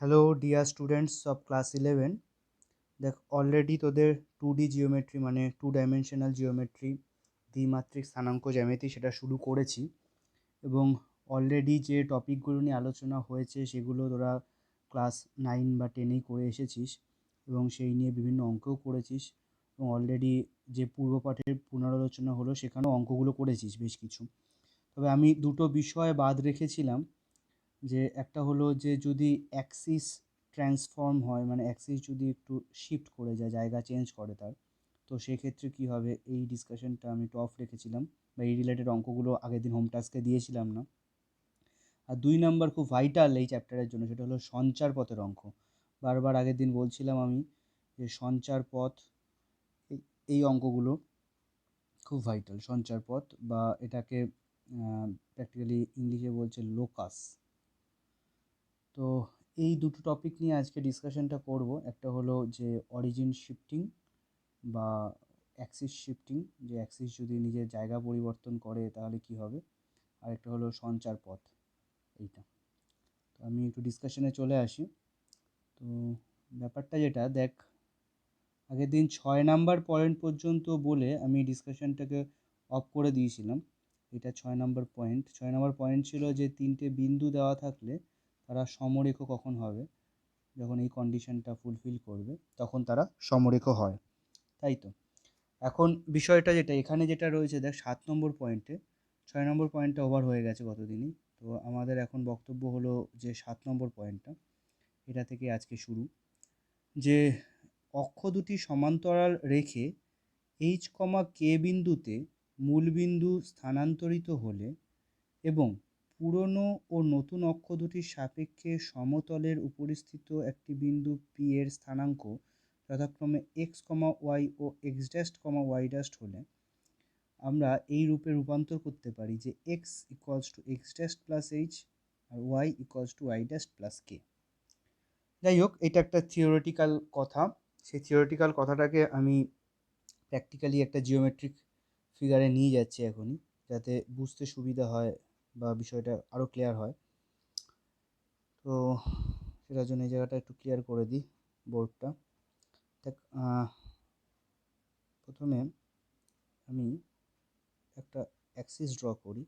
Hello dear students of class 11। দেখ already তোদের 2D geometry মানে 2 ডাইমেনশনাল জিওমেট্রি দ্বিমাত্রিক স্থানাঙ্ক জ্যামিতি সেটা শুরু করেছি এবং অলরেডি যে টপিকগুলো নিয়ে আলোচনা হয়েছে সেগুলো তোরা ক্লাস 9 বা 10এই করে এসেছিস এবং সেই নিয়ে বিভিন্ন অঙ্কও করেছিস এবং অলরেডি যে পূর্বপাঠের পুনরালোচনা হলো সেখানেও অঙ্কগুলো করেছিস বেশ কিছু। তবে আমি দুটো বিষয় বাদ রেখেছিলাম, যে একটা হলো যে যদি অ্যাক্সিস ট্রান্সফর্ম হয় মানে অ্যাক্সিস যদি একটু শিফট করে যায়, জায়গা চেঞ্জ করে তার, তো সেক্ষেত্রে কী হবে এই ডিসকাশনটা আমি একটু অফ রেখেছিলাম বা এই রিলেটেড অঙ্কগুলো আগের দিন হোম টাস্কে দিয়েছিলাম না। আর 2 নম্বর খুব ভাইটাল এই চ্যাপ্টারের জন্য, সেটা হলো সঞ্চার পথের অঙ্ক। বারবার আগের দিন বলছিলাম আমি যে সঞ্চার পথ এই অঙ্কগুলো খুব ভাইটাল। সঞ্চার পথ বা এটাকে প্র্যাকটিক্যালি ইংলিশে বলছে লোকাস। তো এই দুটো টপিক নিয়ে আজকে ডিসকাশনটা করব। একটা হলো যে অরিজিন শিফটিং বা অ্যাক্সিস শিফটিং, যে অ্যাক্সিস যদি নিজের জায়গা পরিবর্তন করে তাহলে কি হবে, আর একটা হলো সঞ্চার পথ এইটা। তো আমি একটু ডিসকাশনে চলে আসি। তো ব্যাপারটা যেটা দেখ, আগের দিন 6 নাম্বার পয়েন্ট পর্যন্ত বলে আমি ডিসকাশনটাকে অফ করে দিয়েছিলাম। এটা 6 নাম্বার পয়েন্ট। 6 নাম্বার পয়েন্ট ছিল যে 3টে বিন্দু দেওয়া থাকলে তারা সমরেখ কখন হবে, যখন এই কন্ডিশনটা ফুলফিল করবে তখন তারা সমরেখ হয়, তাই তো। এখন বিষয়টা যেটা এখানে যেটা রয়েছে দেখ 7 নম্বর পয়েন্টে, 6 নম্বর পয়েন্টটা ওভার হয়ে গেছে গতদিনই। তো আমাদের এখন বক্তব্য হলো যে 7 নম্বর পয়েন্টটা, এটা থেকে আজকে শুরু। যে অক্ষ দুটি সমান্তরাল রেখে এইচ কমা কে বিন্দুতে মূলবিন্দু স্থানান্তরিত হলে এবং পুরনো ও নতুন অক্ষ দুটির সাপেক্ষে সমতলের উপরিস্থিত একটি বিন্দু পি এর স্থানাঙ্ক যথাক্রমে এক্স কমা ওয়াই ও X dash comma Y dash হলে আমরা এই রূপে রূপান্তর করতে পারি যে X equals to x dash plus H আর Y equals to Y dash plus K. যাই হোক, এটা একটা থিওরিটিক্যাল কথা। সেই থিওরিটিক্যাল কথাটাকে আমি প্র্যাকটিক্যালি একটা জিওমেট্রিক ফিগারে নিয়ে যাচ্ছি এখনই, যাতে বুঝতে সুবিধা হয় বা বিষয়টা আরও ক্লিয়ার হয়। তো সেটার জন্য এই জায়গাটা একটু ক্লিয়ার করে দিই বোর্ডটা। দেখ প্রথমে আমি একটা অ্যাক্সিস ড্র করি।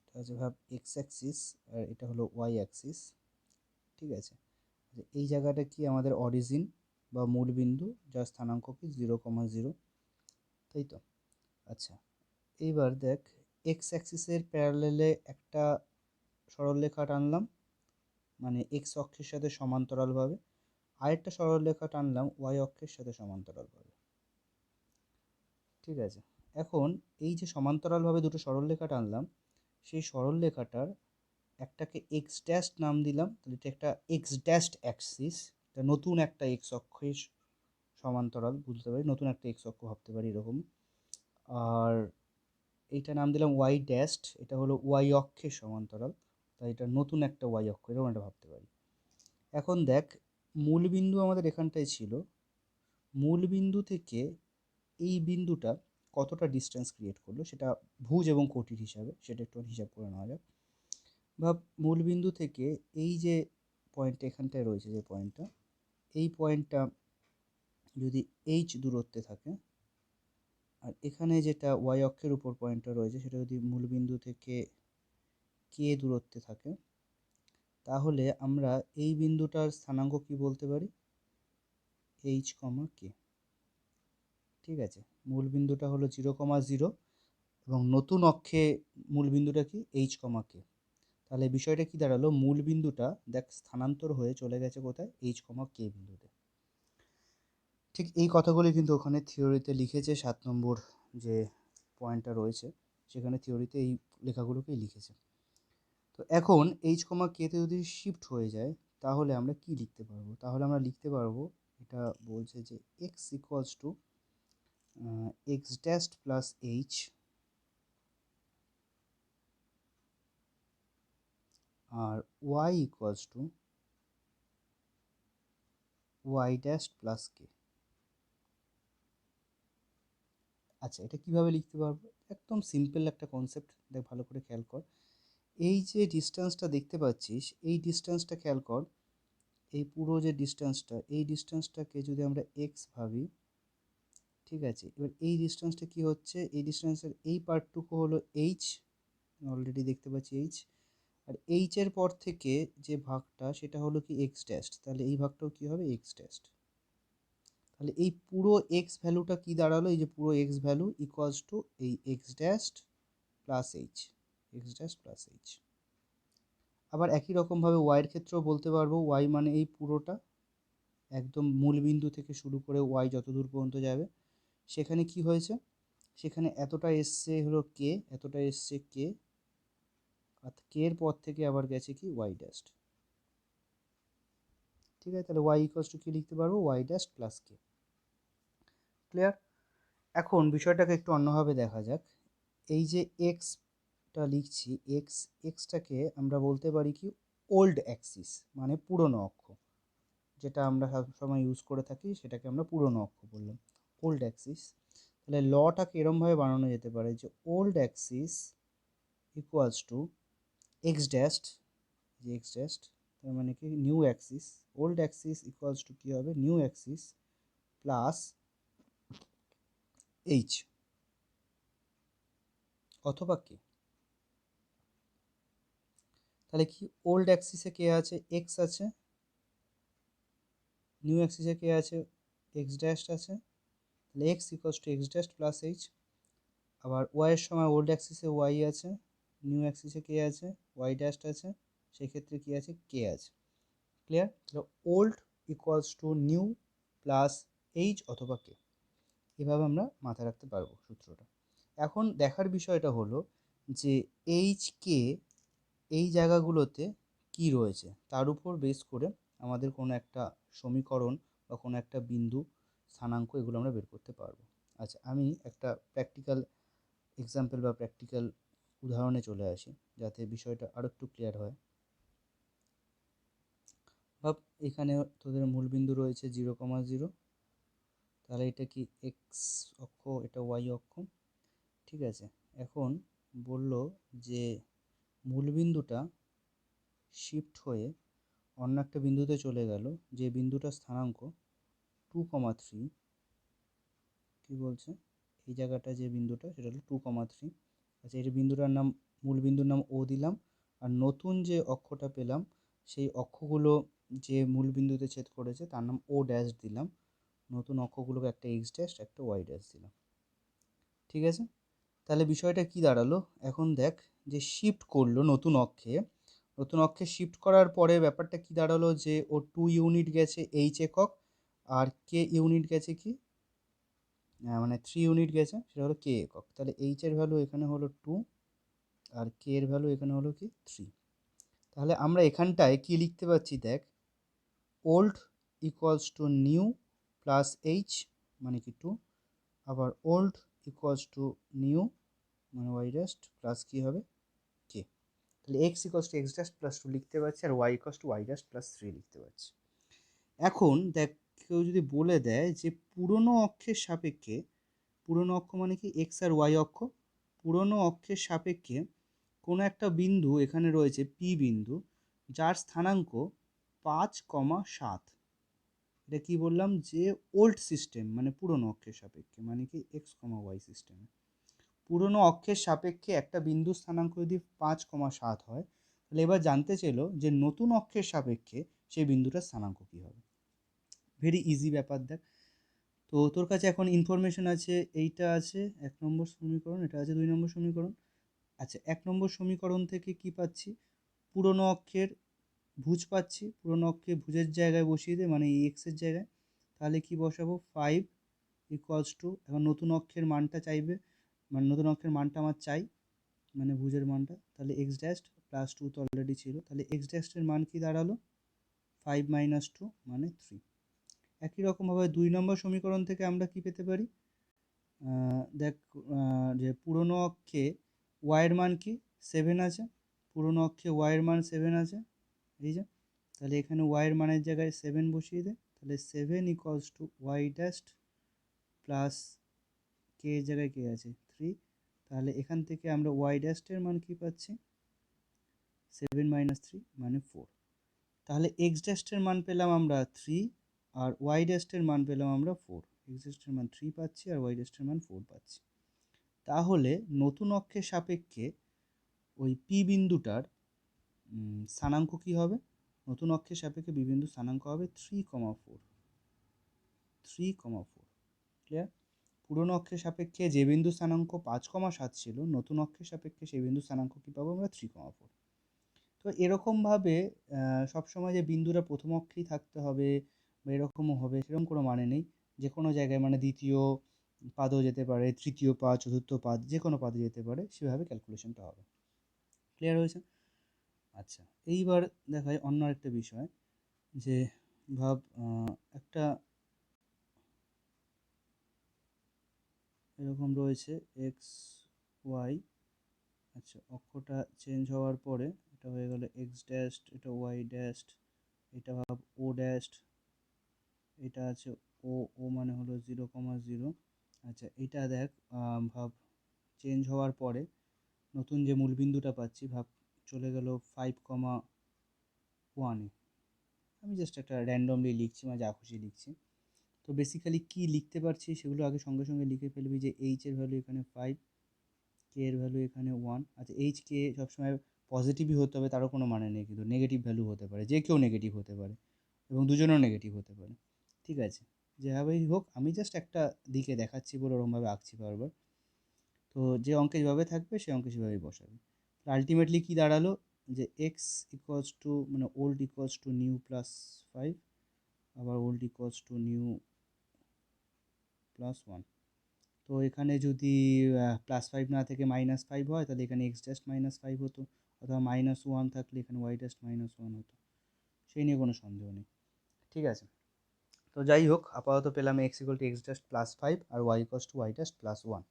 এটা হচ্ছে ভাব এক্স অ্যাক্সিস আর এটা হলো ওয়াই অ্যাক্সিস, ঠিক আছে। এই জায়গাটা কি আমাদের অরিজিন বা মূলবিন্দু, যার স্থানাঙ্ক কি 0,0, তাই তো। আচ্ছা, এইবার দেখ এক্স অ্যাক্সিসের প্যারালেলে একটা সরলরেখা টানলাম, মানে এক্স অক্ষের সাথে সমান্তরালভাবে, আরেকটা সরলরেখা টানলাম ওয়াই অক্ষের সাথে সমান্তরালভাবে, ঠিক আছে। এখন এই যে সমান্তরালভাবে দুটো সরলরেখা টানলাম, সেই সরলরেখাটার একটাকে এক্স ড্যাশ নাম দিলাম, তাহলে এটা একটা এক্স ড্যাশ অ্যাক্সিস, এটা নতুন একটা এক্স অক্ষের সমান্তরাল বুঝতে পারি, নতুন একটা এক্স অক্ষ ভাবতে পারি এরকম। আর এইটা নাম দিলাম ওয়াই ড্যাশ, এটা হলো ওয়াই অক্ষের সমান্তরাল, তাই এটা নতুন একটা ওয়াই অক্ষ, এরকম একটা ভাবতে পারি। এখন দেখ মূলবিন্দু আমাদের এখানটায় ছিল, মূলবিন্দু থেকে এই বিন্দুটা কতটা ডিস্টেন্স ক্রিয়েট করলো সেটা ভুজ এবং কোটির হিসাবে, সেটা একটু হিসাব করে নেওয়া যাক। ভাব মূলবিন্দু থেকে এই যে পয়েন্টটা এখানটায় রয়েছে, যে পয়েন্টটা, এই পয়েন্টটা যদি এইচ দূরত্বে থাকে, আর এখানে যেটা ওয়াই অক্ষের উপর পয়েন্টটা রয়েছে সেটা যদি মূলবিন্দু থেকে কে দূরত্বে থাকে, তাহলে আমরা এই বিন্দুটার স্থানাঙ্ক কি বলতে পারি, এইচ কমা কে, ঠিক আছে। মূলবিন্দুটা হলো 0,0 এবং নতুন অক্ষে মূলবিন্দুটা কি এইচ কমা কে। তাহলে বিষয়টা কি দাঁড়ালো, মূলবিন্দুটা দেখ স্থানান্তর হয়ে চলে গেছে কোথায়, এইচ কমা কে বিন্দুতে। ঠিক এই কথাগুলি কিন্তু ওখানে থিওরিতে লিখেছে, 7 নম্বর যে পয়েন্টটা রয়েছে সেখানে থিওরিতে এই লেখাগুলোকেই লিখেছে। তো এখন এইচ কমা কেতে যদি শিফট হয়ে যায় তাহলে আমরা কি লিখতে পারবো, তাহলে আমরা লিখতে পারবো, এটা বলছে যে X equals to x dash plus H আর Y equals to Y dash plus K. আচ্ছা, এটা কিভাবে লিখতে পারবো, একদম সিম্পল একটা কনসেপ্ট, দেখ ভালো করে খেয়াল কর। এই যে ডিস্টেন্সটা দেখতে পাচ্ছিস, এই ডিস্টেন্সটা খেয়াল কর, এই পুরো যে ডিস্টেন্সটা, এই ডিস্টেন্সটাকে যদি আমরা এক্স ভাবি, ঠিক আছে, এবার এই ডিস্টেন্সটা কি হচ্ছে, এই ডিস্টেন্সের এই পার্টটুকু হলো এইচ, অলরেডি দেখতে পাচ্ছি এইচ, আর এইচের পর থেকে যে ভাগটা সেটা হলো কি এক্স ড্যাশ, তাহলে এই ভাগটাও কি হবে এক্স ড্যাশ। তাহলে এই পুরো এক্স ভ্যালুটা কি দাঁড়ালো, এই যে পুরো এক্স ভ্যালু ইকুয়ালস টু এই x dash plus H, x dash plus H. আবার একই রকমভাবে ওয়াইয়ের ক্ষেত্রেও বলতে পারবো, ওয়াই মানে এই পুরোটা একদম মূল বিন্দু থেকে শুরু করে ওয়াই যত দূর পর্যন্ত যাবে, সেখানে কি হয়েছে, সেখানে এতটা এসছে হলো কে, এতটা এসছে কে, আর কে এর পর থেকে আবার গেছে কি ওয়াই ড্যাশ। ঠিক আছে, তাহলে ওয়াই ইকুয়ালস টু কি লিখতে পারবো, ওয়াই ড্যাশ প্লাস কে। ক্লিয়ার? এখন বিষয়টাকে একটু অন্যভাবে দেখা যাক। এই যে এক্সটা লিখছি, এক্সটাকে আমরা বলতে পারি কি ওল্ড অ্যাক্সিস, মানে পুরনো অক্ষ, যেটা আমরা সবসময় ইউজ করে থাকি সেটাকে আমরা পুরনো অক্ষ বললাম, ওল্ড অ্যাক্সিস। তাহলে লটাকে এরমভাবে বানানো যেতে পারে যে old axis equals to x dashed, যে এক্স ড্যাশড তার মানে কি new axis, old axis equals to কী হবে, নিউ অ্যাক্সিস প্লাস এইচ, অথবা কে। তাহলে কি ওল্ড অ্যাক্সিসে কে আছে, এক্স আছে, নিউ অ্যাক্সিসে কে আছে, এক্স ড্যাশ আছে, তাহলে x equals to x dash plus H. আবার ওয়াইয়ের সময় ওল্ড অ্যাক্সিসে ওয়াই আছে, নিউ অ্যাক্সিসে কে আছে, ওয়াই ড্যাশ আছে, সেক্ষেত্রে কী আছে, কে আছে। ক্লিয়ার? তাহলে old equals to new plus H অথবা কে, এভাবে আমরা মাথায় রাখতে পারবো সূত্রটা। এখন দেখার বিষয়টা হলো যে এইচ কে এই জায়গাগুলোতে কি রয়েছে তার উপর বেস করে আমাদের কোনো একটা সমীকরণ বা কোনো একটা বিন্দু স্থানাঙ্ক এগুলো আমরা বের করতে পারবো। আচ্ছা, আমি একটা প্র্যাকটিক্যাল এক্সাম্পল বা প্র্যাকটিক্যাল উদাহরণে চলে আসি যাতে বিষয়টা আরও একটু ক্লিয়ার হয়। ভাব এখানে তোদের মূলবিন্দু রয়েছে 0,0, তাহলে এটা কি এক্স অক্ষ, এটা ওয়াই অক্ষ, ঠিক আছে। এখন বলল যে মূলবিন্দুটা শিফট হয়ে অন্য একটা বিন্দুতে চলে গেল, যে বিন্দুটার স্থানাঙ্ক 2,3, কী বলছে, এই জায়গাটা যে বিন্দুটা সেটা হলো 2,3। আচ্ছা, এই বিন্দুটার নাম, মূল বিন্দুর নাম ও দিলাম, আর নতুন যে অক্ষটা পেলাম সেই অক্ষগুলো যে মূল বিন্দুতে ছেদ করেছে তার নাম ও ড্যাশ দিলাম, নতুন অক্ষগুলোকে একটা এক্স ড্যাশ একটা ওয়াই ড্যাশ দিলাম। ঠিক আছে, তাহলে বিষয়টা কি দাঁড়ালো, এখন দেখ যে শিফট করলো নতুন অক্ষে, নতুন অক্ষে শিফট করার পরে ব্যাপারটা কি দাঁড়ালো যে ও 2 ইউনিট গেছে এইচ একক, আর কে ইউনিট গেছে কি, মানে 3 ইউনিট গেছে সেটা হলো কে একক। তাহলে এইচ এর ভ্যালু এখানে হলো 2 আর কে এর ভ্যালু এখানে হলো কি 3। তাহলে আমরা এখানটায় কি লিখতে পাচ্ছি দেখ, old equals to new plus h মানে কি 2, আবার ওল্ড ইকুয়ালস টু নিউ মানে ওয়াই ড্যাশ প্লাস কী হবে কে। তাহলে x equals to x dash plus 2 লিখতে পারছি, আর Y equals to Y dash plus 3 লিখতে পারছি। এখন দেখ কেউ যদি বলে দেয় যে পুরনো অক্ষের সাপেক্ষে, পুরনো অক্ষ মানে কি এক্স আর ওয়াই অক্ষ, পুরনো অক্ষের সাপেক্ষে কোনো একটা বিন্দু এখানে রয়েছে পি বিন্দু, যার স্থানাঙ্ক 5,7, এটা কি বললাম যে ওল্ড সিস্টেম মানে পুরনো অক্ষের সাপেক্ষে, মানে কি এক্স কমা ওয়াই সিস্টেমে পুরনো অক্ষের সাপেক্ষে একটা বিন্দু স্থানাঙ্ক যদি 5,7 হয়, তাহলে এবার জানতে চাইলো যে নতুন অক্ষের সাপেক্ষে সেই বিন্দুটার স্থানাঙ্ক কী হবে। ভেরি ইজি ব্যাপার দেখ। তো তোর কাছে এখন ইনফরমেশন আছে, এইটা আছে 1 নম্বর সমীকরণ, এটা আছে 2 নম্বর সমীকরণ। আচ্ছা, 1 নম্বর সমীকরণ থেকে কি পাচ্ছি, পুরনো অক্ষের ভুজ পাচ্ছি, পুরনো অক্ষে ভুজের জায়গায় বসিয়ে দে মানে এক্সের জায়গায়, তাহলে কি বসাবো 5 ইকুয়ালস টু, এখন নতুন অক্ষের মানটা চাইবে, মানে নতুন অক্ষের মানটা আমার চাই মানে ভুজের মানটা, তাহলে এক্স ড্যাশ প্লাস 2 তো অলরেডি ছিল, তাহলে এক্স ড্যাশের মান কি দাঁড়ালো 5 মাইনাস 2 মানে 3। একই রকমভাবে 2 নম্বর সমীকরণ থেকে আমরা কি পেতে পারি, দেখ যে পুরনো অক্ষে ওয়াইয়ের মান কি 7 আছে, পুরনো অক্ষে ওয়াইয়ের মান 7 আছে, এই যে, তাহলে এখানে ওয়াইয়ের মানের জায়গায় 7 বসিয়ে দে, তাহলে 7 equals to Y dash plus k এর জায়গায় কে আছে 3, তাহলে এখান থেকে আমরা ওয়াই ড্যাশের মান কি পাচ্ছি 7 মাইনাস 3 মানে 4। তাহলে এক্স ড্যাস্টের মান পেলাম আমরা 3 আর ওয়াই ড্যাস্টের মান পেলাম আমরা 4। এক্স ড্যাস্টের মান 3 পাচ্ছি আর ওয়াই ড্যাস্টের মান 4 পাচ্ছি। তাহলে নতুন অক্ষের সাপেক্ষে ওই পি বিন্দুটার স্থানাঙ্ক কী হবে? নতুন অক্ষের সাপেক্ষে বি বিন্দুর স্থানাঙ্ক হবে 3,4। 3,4 ক্লিয়ার? পুরনো অক্ষের সাপেক্ষে যে বিন্দু স্থানাঙ্ক 5,7 ছিল, নতুন অক্ষের সাপেক্ষে সেই বিন্দু স্থানাঙ্ক কী পাবো আমরা? 3,4। তো এরকমভাবে সবসময় যে বিন্দুটা প্রথম অক্ষেই থাকতে হবে বা এরকমও হবে সেরকম কোনো মানে নেই। যে কোনো জায়গায় মানে দ্বিতীয় পাদও যেতে পারে, তৃতীয় পাদ, চতুর্থ পাদ, যে কোনো পাদে যেতে পারে, সেভাবে ক্যালকুলেশনটা হবে। ক্লিয়ার হয়েছে? আচ্ছা, এইবার দেখায় অন্য একটা বিষয়, যে ভাব একটা এরকম রয়েছে এক্স ওয়াই। আচ্ছা, অক্ষটা চেঞ্জ হওয়ার পরে এটা হয়ে গেল এক্স ড্যাস্ট, এটা ওয়াই ড্যাস্ট, এটা ভাব ও ড্যাস্ট, এটা আছে ও, ও মানে হলো 0,0। আচ্ছা, এটা দেখ ভাব চেঞ্জ হওয়ার পরে নতুন যে মূলবিন্দুটা পাচ্ছি, ভাব চলে গেল 5,1-এ। আমি জাস্ট একটা র্যান্ডমলি লিখছি, মানে যা খুশি লিখছি। তো বেসিক্যালি কী লিখতে পারছি সেগুলো আগে সঙ্গে সঙ্গে লিখে ফেলবি, যে এইচ এর ভ্যালু এখানে 5, কে এর ভ্যালু এখানে 1। আচ্ছা, এইচ কে সবসময় পজিটিভই হতে হবে তারও কোনো মানে নেই, কিন্তু নেগেটিভ ভ্যালু হতে পারে, যে কেউ নেগেটিভ হতে পারে এবং দুজনেও নেগেটিভ হতে পারে। ঠিক আছে, যেভাবেই হোক আমি জাস্ট একটা দিকে দেখাচ্ছি বলে ওরকমভাবে আঁকছি বারবার। তো যে অঙ্কে যেভাবে থাকবে সেই অঙ্কে সেভাবেই বসাবে। আলটিমেটলি কী দাঁড়ালো, যে এক্স ইকুয়ালস টু মানে old equals to new plus 5, আবার old equals to new plus 1। তো এখানে যদি +5 না থেকে -5 হয় তাহলে এখানে এক্স ড্যাশ -5 হতো, অথবা -1 থাকলে এখানে ওয়াই ড্যাশ -1 হতো। সেই নিয়ে কোনো সন্দেহ নেই। ঠিক আছে, তো যাই হোক, আপাতত পেলাম X equal to x dash +5 আর Y equals to Y dash +1।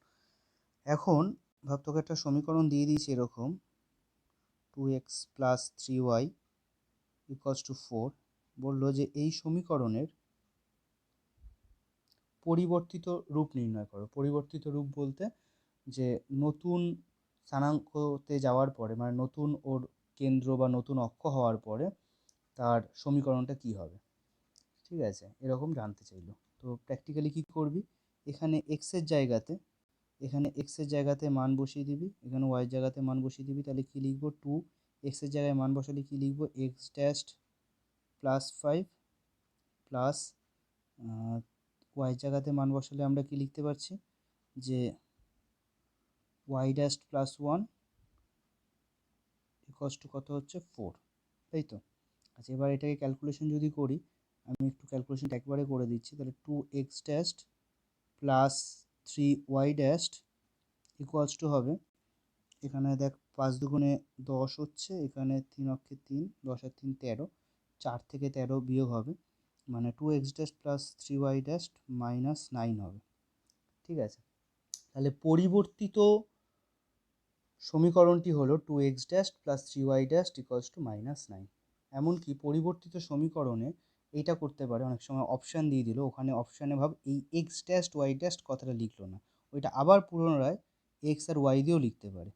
এখন ভাব তোকে একটা সমীকরণ দিয়ে দিয়েছি এরকম, 2x + 3y ইকুয়ালস টু 4। বললো যে এই সমীকরণের পরিবর্তিত রূপ নির্ণয় করো। পরিবর্তিত রূপ বলতে যে নতুন স্থানাঙ্কতে যাওয়ার পরে, মানে নতুন ওর কেন্দ্র বা নতুন অক্ষ হওয়ার পরে তার সমীকরণটা কী হবে। ঠিক আছে, এরকম জানতে চাইলো। তো প্র্যাকটিক্যালি কী করবি, এখানে এক্সের জায়গাতে, এখানে এক্সের জায়গাতে মান বসিয়ে দিবি, এখানে ওয়াইয়ের জায়গাতে মান বসিয়ে দিবি। তাহলে কী লিখবো, 2 এক্সের জায়গায় মান বসালে কী লিখবো, এক্স ড্যাশ +5 প্লাস ওয়াইয়ের জায়গাতে মান বসালে আমরা কি লিখতে পারছি, যে ওয়াই ড্যাশ +1 ইকুয়ালস টু কত হচ্ছে 4, তাই তো? আচ্ছা, এবার এটাকে ক্যালকুলেশন যদি করি, আমি একটু ক্যালকুলেশনটা একবারে করে দিচ্ছি। তাহলে 2x dash plus 3y dash equals to হবে, এখানে দেখ 5 দুগুণে 10 হচ্ছে, এখানে 3 অক্ষে 3, 10 আর 3 13, 4 থেকে 13 বিয়োগ হবে, মানে 2x dash plus 3y dash -9 হবে। ঠিক আছে, তাহলে পরিবর্তিত সমীকরণটি হলো 2x dash plus 3y dash equals to -9। এমনকি পরিবর্তিত সমীকরণে এইটা করতে পারে, অনেক সময় অপশান দিয়ে দিল, ওখানে অপশানে ভাব এই এক্স ড্যাশ ওয়াই ড্যাশ কথাটা লিখলো না, ওইটা আবার পুনরায় এক্স আর ওয়াই দিয়েও লিখতে পারে,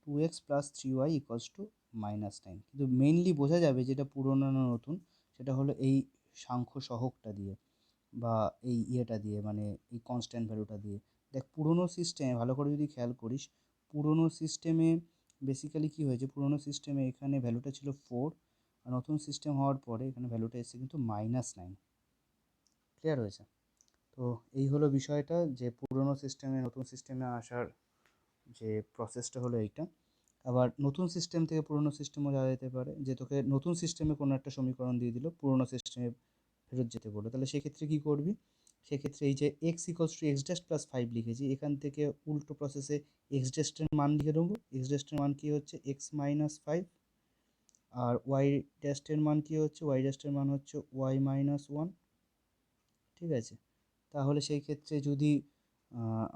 2x plus 3y equals to -9। কিন্তু মেইনলি বোঝা যাবে যেটা পুরনো না নতুন, সেটা হলো এই সাংখ্য সহগটা দিয়ে বা এই ইয়েটা দিয়ে, মানে এই কনস্ট্যান্ট ভ্যালুটা দিয়ে। দেখ পুরনো সিস্টেমে ভালো করে যদি খেয়াল করিস, পুরনো সিস্টেমে বেসিক্যালি কী হয়েছে, পুরনো সিস্টেমে এখানে ভ্যালুটা ছিল 4, আর নতুন সিস্টেম হওয়ার পরে এখানে ভ্যালুটা এসেছে কিন্তু -9। ক্লিয়ার হয়েছে? তো এই হলো বিষয়টা, যে পুরনো সিস্টেমে নতুন সিস্টেমে আসার যে প্রসেসটা হলো এইটা। আবার নতুন সিস্টেম থেকে পুরনো সিস্টেমও যাওয়া যেতে পারে, যে তোকে নতুন সিস্টেমে কোনো একটা সমীকরণ দিয়ে দিল, পুরনো সিস্টেমে ফেরত যেতে বললো, তাহলে সেক্ষেত্রে কী করবি, সেক্ষেত্রে এই যে X equals to x dash plus 5 লিখেছি, এখান থেকে উল্টো প্রসেসে এক্স ড্যাশের মান লিখে দেবো। এক্স ড্যাশের মান কী হচ্ছে, এক্স -5, আর ওয়াই ড্যাশের মান কী হচ্ছে, ওয়াই ড্যাশের মান হচ্ছে ওয়াই -1। ঠিক আছে, তাহলে সেই ক্ষেত্রে যদি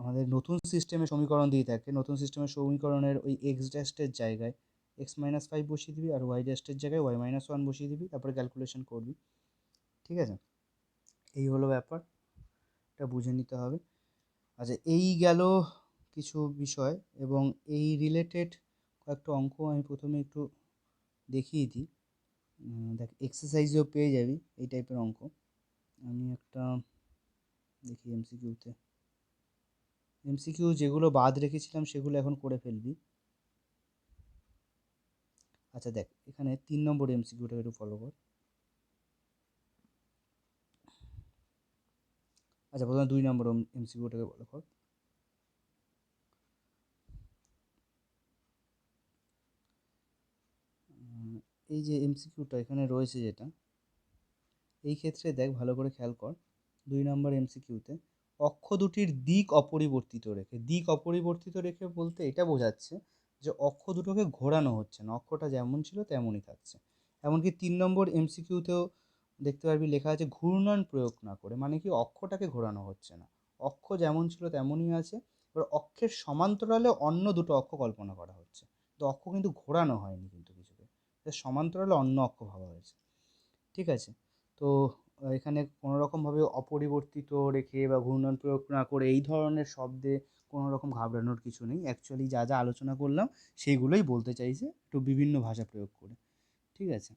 আমাদের নতুন সিস্টেমে সমীকরণ দিয়ে থাকে, নতুন সিস্টেমের সমীকরণের ওই এক্স ড্যাশের জায়গায় এক্স -5 বসিয়ে দিবি, আর ওয়াই ড্যাশের জায়গায় ওয়াই -1 বসিয়ে দিবি, তারপরে ক্যালকুলেশন করবি। ঠিক আছে, এই হলো ব্যাপার, এটা বুঝে নিতে হবে। আচ্ছা, এই গেল কিছু বিষয়, এবং এই রিলেটেড কয়েকটা অঙ্ক আমি প্রথমে একটু দেখিয়ে দিই। দেখ এক্সারসাইজেও পেয়ে যাবি এই টাইপের অঙ্ক। আমি একটা দেখি এমসিকিউ যেগুলো বাদ রেখেছিলাম সেগুলো এখন করে ফেলবি। আচ্ছা দেখ, এখানে 3 নম্বর এমসিকিউটা একটু ফলো কর। আচ্ছা, প্রথমে 2 নম্বর এমসিকিউটাকে ফলো কর। এই যে এমসিকিউটা এখানে রয়েছে যেটা, এই ক্ষেত্রে দেখ ভালো করে খেয়াল কর। 2 নম্বর এমসিকিউতে অক্ষ দুটির দিক অপরিবর্তিত রেখে, দিক অপরিবর্তিত রেখে বলতে এটা বোঝাচ্ছে যে অক্ষ দুটোকে ঘোরানো হচ্ছে না, অক্ষটা যেমন ছিল তেমনই থাকছে। এমনকি 3 নম্বর এমসিকিউতেও দেখতে পারবি লেখা আছে ঘূর্ণন প্রয়োগ না করে, মানে কি অক্ষটাকে ঘোরানো হচ্ছে না, অক্ষ যেমন ছিল তেমনই আছে। এবার অক্ষের সমান্তরালে অন্য দুটো অক্ষ কল্পনা করা হচ্ছে, তো অক্ষ কিন্তু ঘোরানো হয়নি, কিন্তু কিছুকে সমান্তরালে অন্য অক্ষ ভাবা হয়েছে। ঠিক আছে, তো এখানে কোনো রকমভাবে অপরিবর্তিত রেখে বা ঘূর্ণন প্রয়োগ না করে এই ধরনের শব্দে কোনো রকম ঘাবড়ানোর কিছু নেই। অ্যাকচুয়ালি যা যা আলোচনা করলাম সেইগুলোই বলতে চাইছে, একটু বিভিন্ন ভাষা প্রয়োগ করে। ঠিক আছে,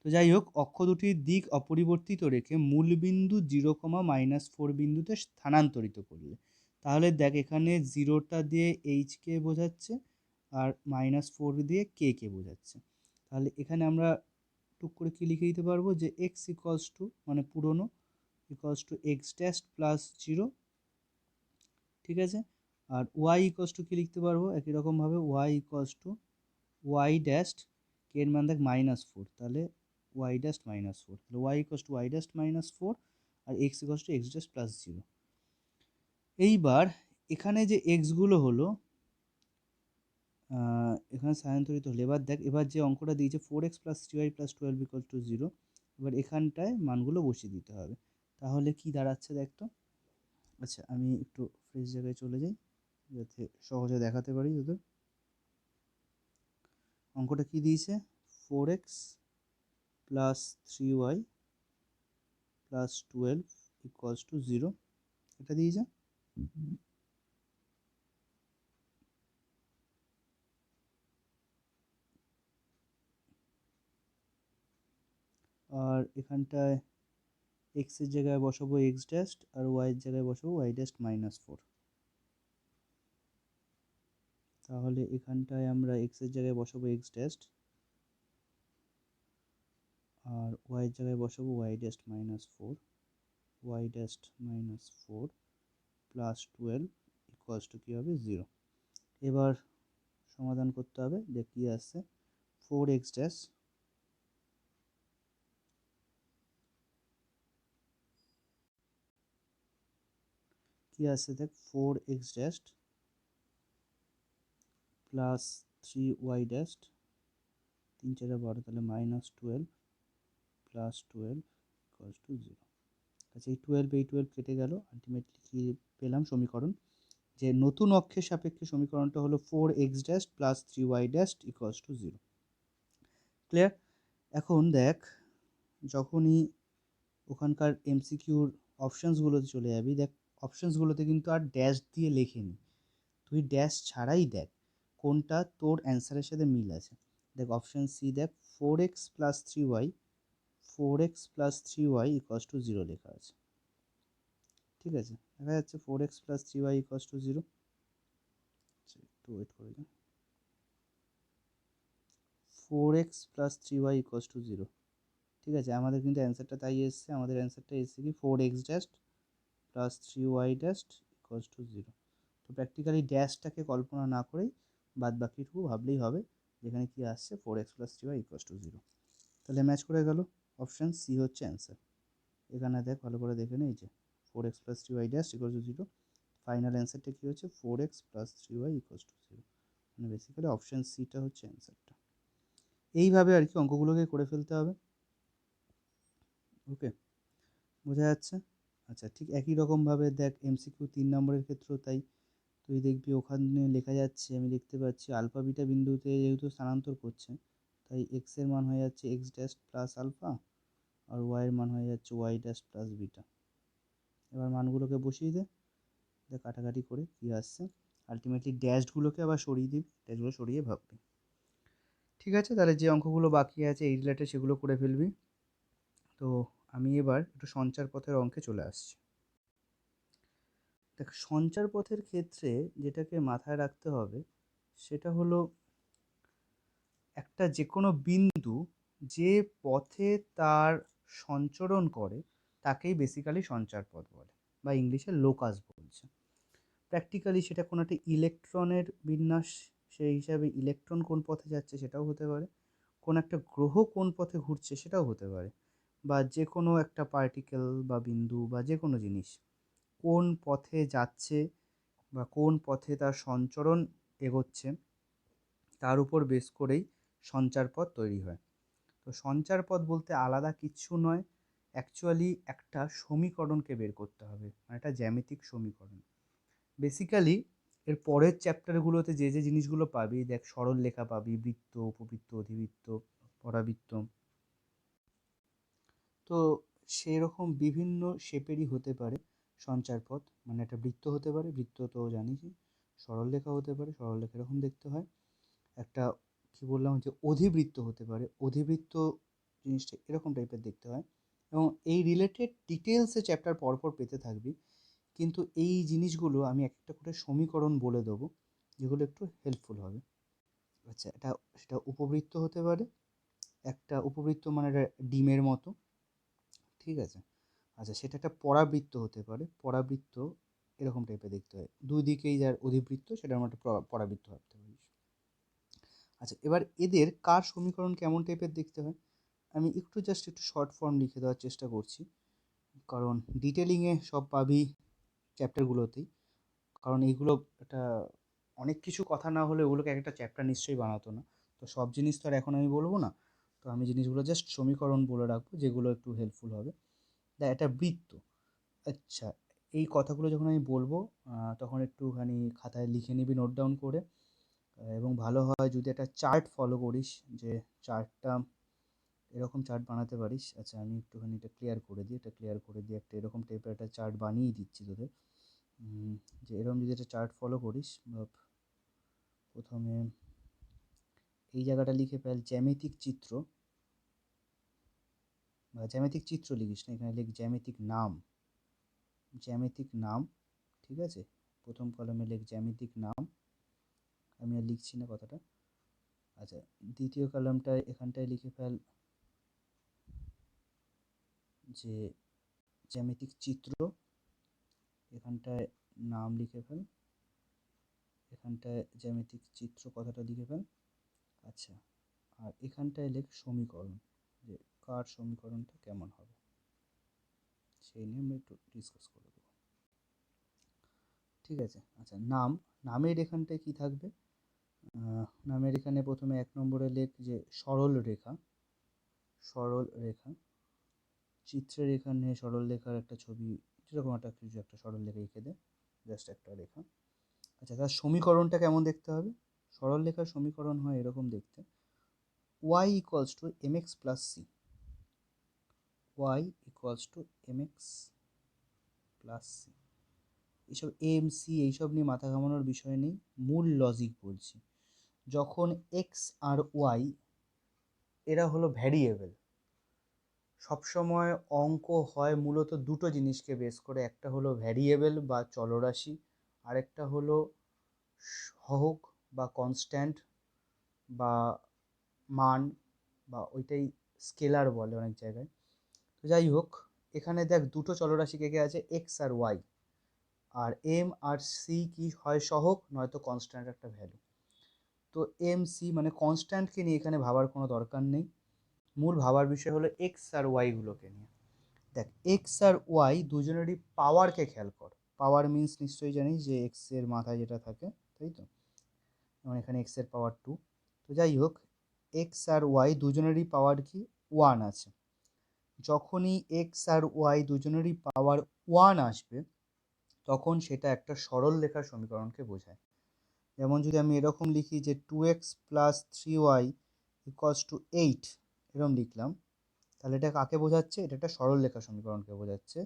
তো যাই হোক, অক্ষ দুটির দিক অপরিবর্তিত রেখে মূলবিন্দু 0,-4 বিন্দুতে স্থানান্তরিত করলে, তাহলে দেখ এখানে 0টা দিয়ে এইচকে বোঝাচ্ছে আর -4 দিয়ে কে বোঝাচ্ছে। তাহলে এখানে আমরা টুক করে কি লিখে দিতে পারবো যে এক্স ইকলস টু, মানে পুরনো, equals to x dash plus 0। ঠিক আছে, আর ওয়াই ইকলস টু কি লিখতে পারবো একই রকমভাবে, y equals to Y dash, k এর মান দেখ -4, তাহলে ওয়াই ড্যাশ -4, তাহলে y equals to Y dash -4 আর x equals to x dash plus 0। এইবার এখানে যে এক্সগুলো হলো এখানে স্থানান্তরিত হলো। এবার দেখ, এবার যে অঙ্কটা দিয়েছে 4x plus 3y plus 12 equal to 0, এবার এখানটায় মানগুলো বসিয়ে দিতে হবে। তাহলে কি দাঁড়াচ্ছে দেখ তো। আচ্ছা, আমি একটু ফ্রেশ জায়গায় চলে যাই যাতে সহজে দেখাতে পারি তোদের। অঙ্কটা কি দিয়েছে, 4x plus 3y plus 12 equals two 0, এটা দিয়েছে। আর এখানটায় এক্স এর জায়গায় বসাবো এক্স ড্যাশ আর ওয়াই এর জায়গায় বসাবো ওয়াই ড্যাশ -4। তাহলে এখানটায় আমরা এক্স এর জায়গায় বসাবো এক্স ড্যাশ আর ওয়াই এর জায়গায় বসাবো y dash -4, y dash -4 plus 12 equals to কী হবে 0। এবার সমাধান করতে হবে, দেখ কী আসছে, 4x ড্যাশ কী আসছে দেখ, 4x dash plus 3y dash, 3 4 12, তাহলে -12 প্লাস 12 ইকুয়ালস টু 0। আচ্ছা, এই 12 কেটে গেল, আলটিমেটলি কী পেলাম সমীকরণ, যে নতুন অক্ষের সাপেক্ষে সমীকরণটা হলো 4x dash plus 3y dash equals to 0। Clear? এখন দেখ, যখনই ওখানকার এমসিকিউর অপশানসগুলোতে চলে যাবি, দেখ অপশানসগুলোতে কিন্তু আর ড্যাশ দিয়ে লেখেনি, তুই ড্যাশ ছাড়াই দেখ কোনটা তোর অ্যান্সারের সাথে মিল আছে। দেখ অপশান সি, দেখ 4x plus 3y equals to 0 লেখা আছে। ঠিক আছে, দেখা যাচ্ছে 4x+3y ইকুয়ালস টু 0। একটু ওয়েট করে যা, 4x+3y ইকুয়ালস টু 0। ঠিক আছে, আমাদের কিন্তু অ্যান্সারটা তাই এসছে, আমাদের অ্যান্সারটা এসছে কি 4x dash plus 3y dash equals to 0। তো প্র্যাকটিক্যালি ড্যাশটাকে কল্পনা না করেই বাদ বাকিটুকু ভাবলেই হবে, যেখানে কি আসছে 4x+3y ইকুয়ালস টু 0। তাহলে ম্যাচ করে গেল, অপশান সি হচ্ছে অ্যান্সার। এখানে দেখ ভালো করে দেখে নে, এই যে 4x+3y dash equals to 0, final অ্যান্সারটা কী হচ্ছে 4x+3y ইকুয়ালস টু 0, মানে বেসিক্যালি অপশান সিটা হচ্ছে অ্যান্সারটা। এইভাবে আর কি অঙ্কগুলোকে করে ফেলতে হবে। ওকে, বোঝা যাচ্ছে? আচ্ছা, ঠিক একই রকমভাবে দেখ এমসিকিউ 3 নম্বরের ক্ষেত্রেও তাই। তুই দেখবি ওখানে লেখা যাচ্ছে, আমি দেখতে পাচ্ছি আলফা বিটা বিন্দুতে যেহেতু স্থানান্তর করছে, তাই এক্স এর মান হয়ে যাচ্ছে এক্স ড্যাশ প্লাস আলফা আর ওয়াই এর মান হয়ে যাচ্ছে ওয়াই ড্যাশ প্লাস বিটা। এবার মানগুলোকে বসিয়ে দে, কাটাকাটি করে কী আসছে, আলটিমেটলি ড্যাশগুলোকে আবার সরিয়ে দিবি, ড্যাশগুলো সরিয়ে ভাববি। ঠিক আছে, তাহলে যে অঙ্কগুলো বাকি আছে এই রিলেটেড সেগুলো করে ফেলবি। তো আমি এবার একটু সঞ্চার পথের অঙ্কে চলে আসছি। দেখ, সঞ্চার পথের ক্ষেত্রে যেটাকে মাথায় রাখতে হবে সেটা হলো একটা যে কোনো বিন্দু যে পথে তার সঞ্চরণ করে তাকেই বেসিক্যালি সঞ্চার পথ বলে, বা ইংলিশে লোকাস বলছে। প্র্যাকটিক্যালি সেটা কোনো একটা ইলেকট্রনের বিন্যাস, সেই হিসাবে ইলেকট্রন কোন পথে যাচ্ছে সেটাও হতে পারে, কোন একটা গ্রহ কোন পথে ঘুরছে সেটাও হতে পারে, বা যে কোনো একটা পার্টিকেল বা বিন্দু বা যে কোনো জিনিস কোন পথে যাচ্ছে বা কোন পথে তার সঞ্চরণ এগোচ্ছে তার উপর বেস করেই সঞ্চারপথ তৈরি হয়। তো সঞ্চারপথ বলতে আলাদা কিচ্ছু নয়, অ্যাকচুয়ালি একটা সমীকরণকে বের করতে হবে, মানে একটা জ্যামিতিক সমীকরণ। বেসিক্যালি এর পরের চ্যাপ্টারগুলোতে যে যে জিনিসগুলো পাবি, দেখ সরল রেখা পাবি, বৃত্ত, উপবৃত্ত, অধিবৃত্ত, পরাবৃত্ত, তো সেই রকম বিভিন্ন শেপেরই হতে পারে সঞ্চারপথ। মানে একটা বৃত্ত হতে পারে, বৃত্ত তো জানিসই, সরলরেখা হতে পারে, সরলরেখা এরকম দেখতে হয়, একটা কি বললাম যে অধিবৃত্ত হতে পারে, অধিবৃত্ত জিনিসটা এরকম টাইপের দেখতে হয়। এবং এই রিলেটেড ডিটেলসে চ্যাপ্টার পরপর পেতে থাকবি, কিন্তু এই জিনিসগুলো আমি একটা করে সমীকরণ বলে দেবো যেগুলো একটু হেল্পফুল হবে। আচ্ছা, এটা সেটা উপবৃত্ত হতে পারে, একটা উপবৃত্ত মানে একটা ডিমের মতো, ঠিক আছে। আচ্ছা, সেটা একটা পরাবৃত্ত হতে পারে, পরাবৃত্ত এরকম টাইপের দেখতে হয়, দুই দিকেই যার অধিবৃত্ত সেটা আমরা একটা পরাবৃত্ত ভাবতে পারিস। আচ্ছা, এবার এদের কার সমীকরণ কেমন টাইপের দেখতে হয় আমি একটু শর্ট ফর্ম লিখে দেওয়ার চেষ্টা করছি, কারণ ডিটেলিংয়ে সব পাবি চ্যাপ্টারগুলোতেই। কারণ এইগুলো একটা অনেক কিছু কথা না হলে ওগুলোকে একটা চ্যাপ্টার নিশ্চয়ই বানাতো না। তো সব জিনিস তো আর এখন আমি বলবো না, তো আমি জিনিসগুলো জাস্ট সমীকরণ বলে রাখবো যেগুলো একটু হেল্পফুল হবে। দেখ, একটা বৃত্ত, আচ্ছা, এই কথাগুলো যখন আমি বলবো তখন একটুখানি খাতায় লিখে নিবি নোট ডাউন করে। এবং ভালো হয় যদি একটা চার্ট ফলো করিস, যে চার্টটা এরকম চার্ট বানাতে পারিস। আচ্ছা, আমি একটুখানি এটা ক্লিয়ার করে দিই, এটা ক্লিয়ার করে দিয়ে একটা এরকম টাইপের একটা চার্ট বানিয়ে দিচ্ছি তোদের। যে এরকম যদি একটা চার্ট ফলো করিস, বা প্রথমে এই জায়গাটা লিখে ফেল জ্যামিতিক চিত্র, বা জ্যামিতিক চিত্র লিখিস না, এখানে লিখ জ্যামিতিক নাম, জ্যামিতিক নাম, ঠিক আছে। প্রথম কলমে লিখ জ্যামিতিক নাম, আমি আর লিখছি না কথাটা। আচ্ছা, দ্বিতীয় কলমটায় এখানটায় লিখে ফেল যে জ্যামিতিক চিত্র, এখানটায় নাম লিখে ফেল, এখানটায় জ্যামিতিক চিত্র কথাটা লিখে ফেল। আচ্ছা, আর এখানটায় লেখ সমীকরণ, যে কার সমীকরণটা কেমন হবে সেই নিয়ে আমরা একটু ডিসকাস করে দেবো, ঠিক আছে। আচ্ছা, নাম, নামের এখানটায় কি থাকবে, নামের এখানে প্রথমে 1 নম্বরে লেখ যে সরল রেখা, সরল রেখা, চিত্রের এখানে সরল রেখার একটা ছবি, যেরকম একটা কিছু একটা সরল রেখা এঁকে দে, জাস্ট একটা রেখা। আচ্ছা, তার সমীকরণটা কেমন দেখতে হবে, সরল রেখার সমীকরণ হয় এরকম দেখতে, y equals to mx plus c, y equals to mx plus c। এইসব এম সি এইসব নিয়ে মাথা ঘামানোর বিষয় নেই, মূল লজিক বলছি। যখন এক্স আর ওয়াই এরা হলো ভ্যারিয়েবল, সবসময় অঙ্ক হয় মূলত দুটো জিনিসকে বেস করে, একটা হলো ভ্যারিয়েবল বা চলরাশি, আরেকটা হলো সহগ বা কনস্ট্যান্ট বা মান, বা ওইটাই স্কেলার বলে অনেক জায়গায়। তো যাই হোক, এখানে দেখ দুটো চলরাশি কে কে আছে, এক্স আর ওয়াই, আর এম আর সি কি হয় সহগ, নয়তো কনস্ট্যান্ট একটা ভ্যালু। তো এম সি মানে কনস্ট্যান্টকে নিয়ে এখানে ভাবার কোনো দরকার নেই, মূল ভাবার বিষয় হলো এক্স আর ওয়াইগুলোকে নিয়ে। দেখ, এক্স আর ওয়াই দুজনেরই পাওয়ারকে খেয়াল কর, পাওয়ার মিন্স নিশ্চয়ই জানিস যে এক্স এর মাথায় যেটা থাকে, তাই তো, যেমন এখানে এক্স এর পাওয়ার 2। তো যাই হোক, এক্স আর ওয়াই দুজনেরই পাওয়ার কি 1 আছে। যখনই এক্স আর ওয়াই দুজনেরই পাওয়ার 1 আসবে তখন সেটা একটা সরল রেখার সমীকরণকে বোঝায়। যেমন যদি আমি এরকম লিখি যে 2x plus 3y equals to 8, এরকম লিখলাম, তাহলে এটা কাকে বোঝাচ্ছে, এটা একটা সরল রেখা সমীকরণকে বোঝাচ্ছে।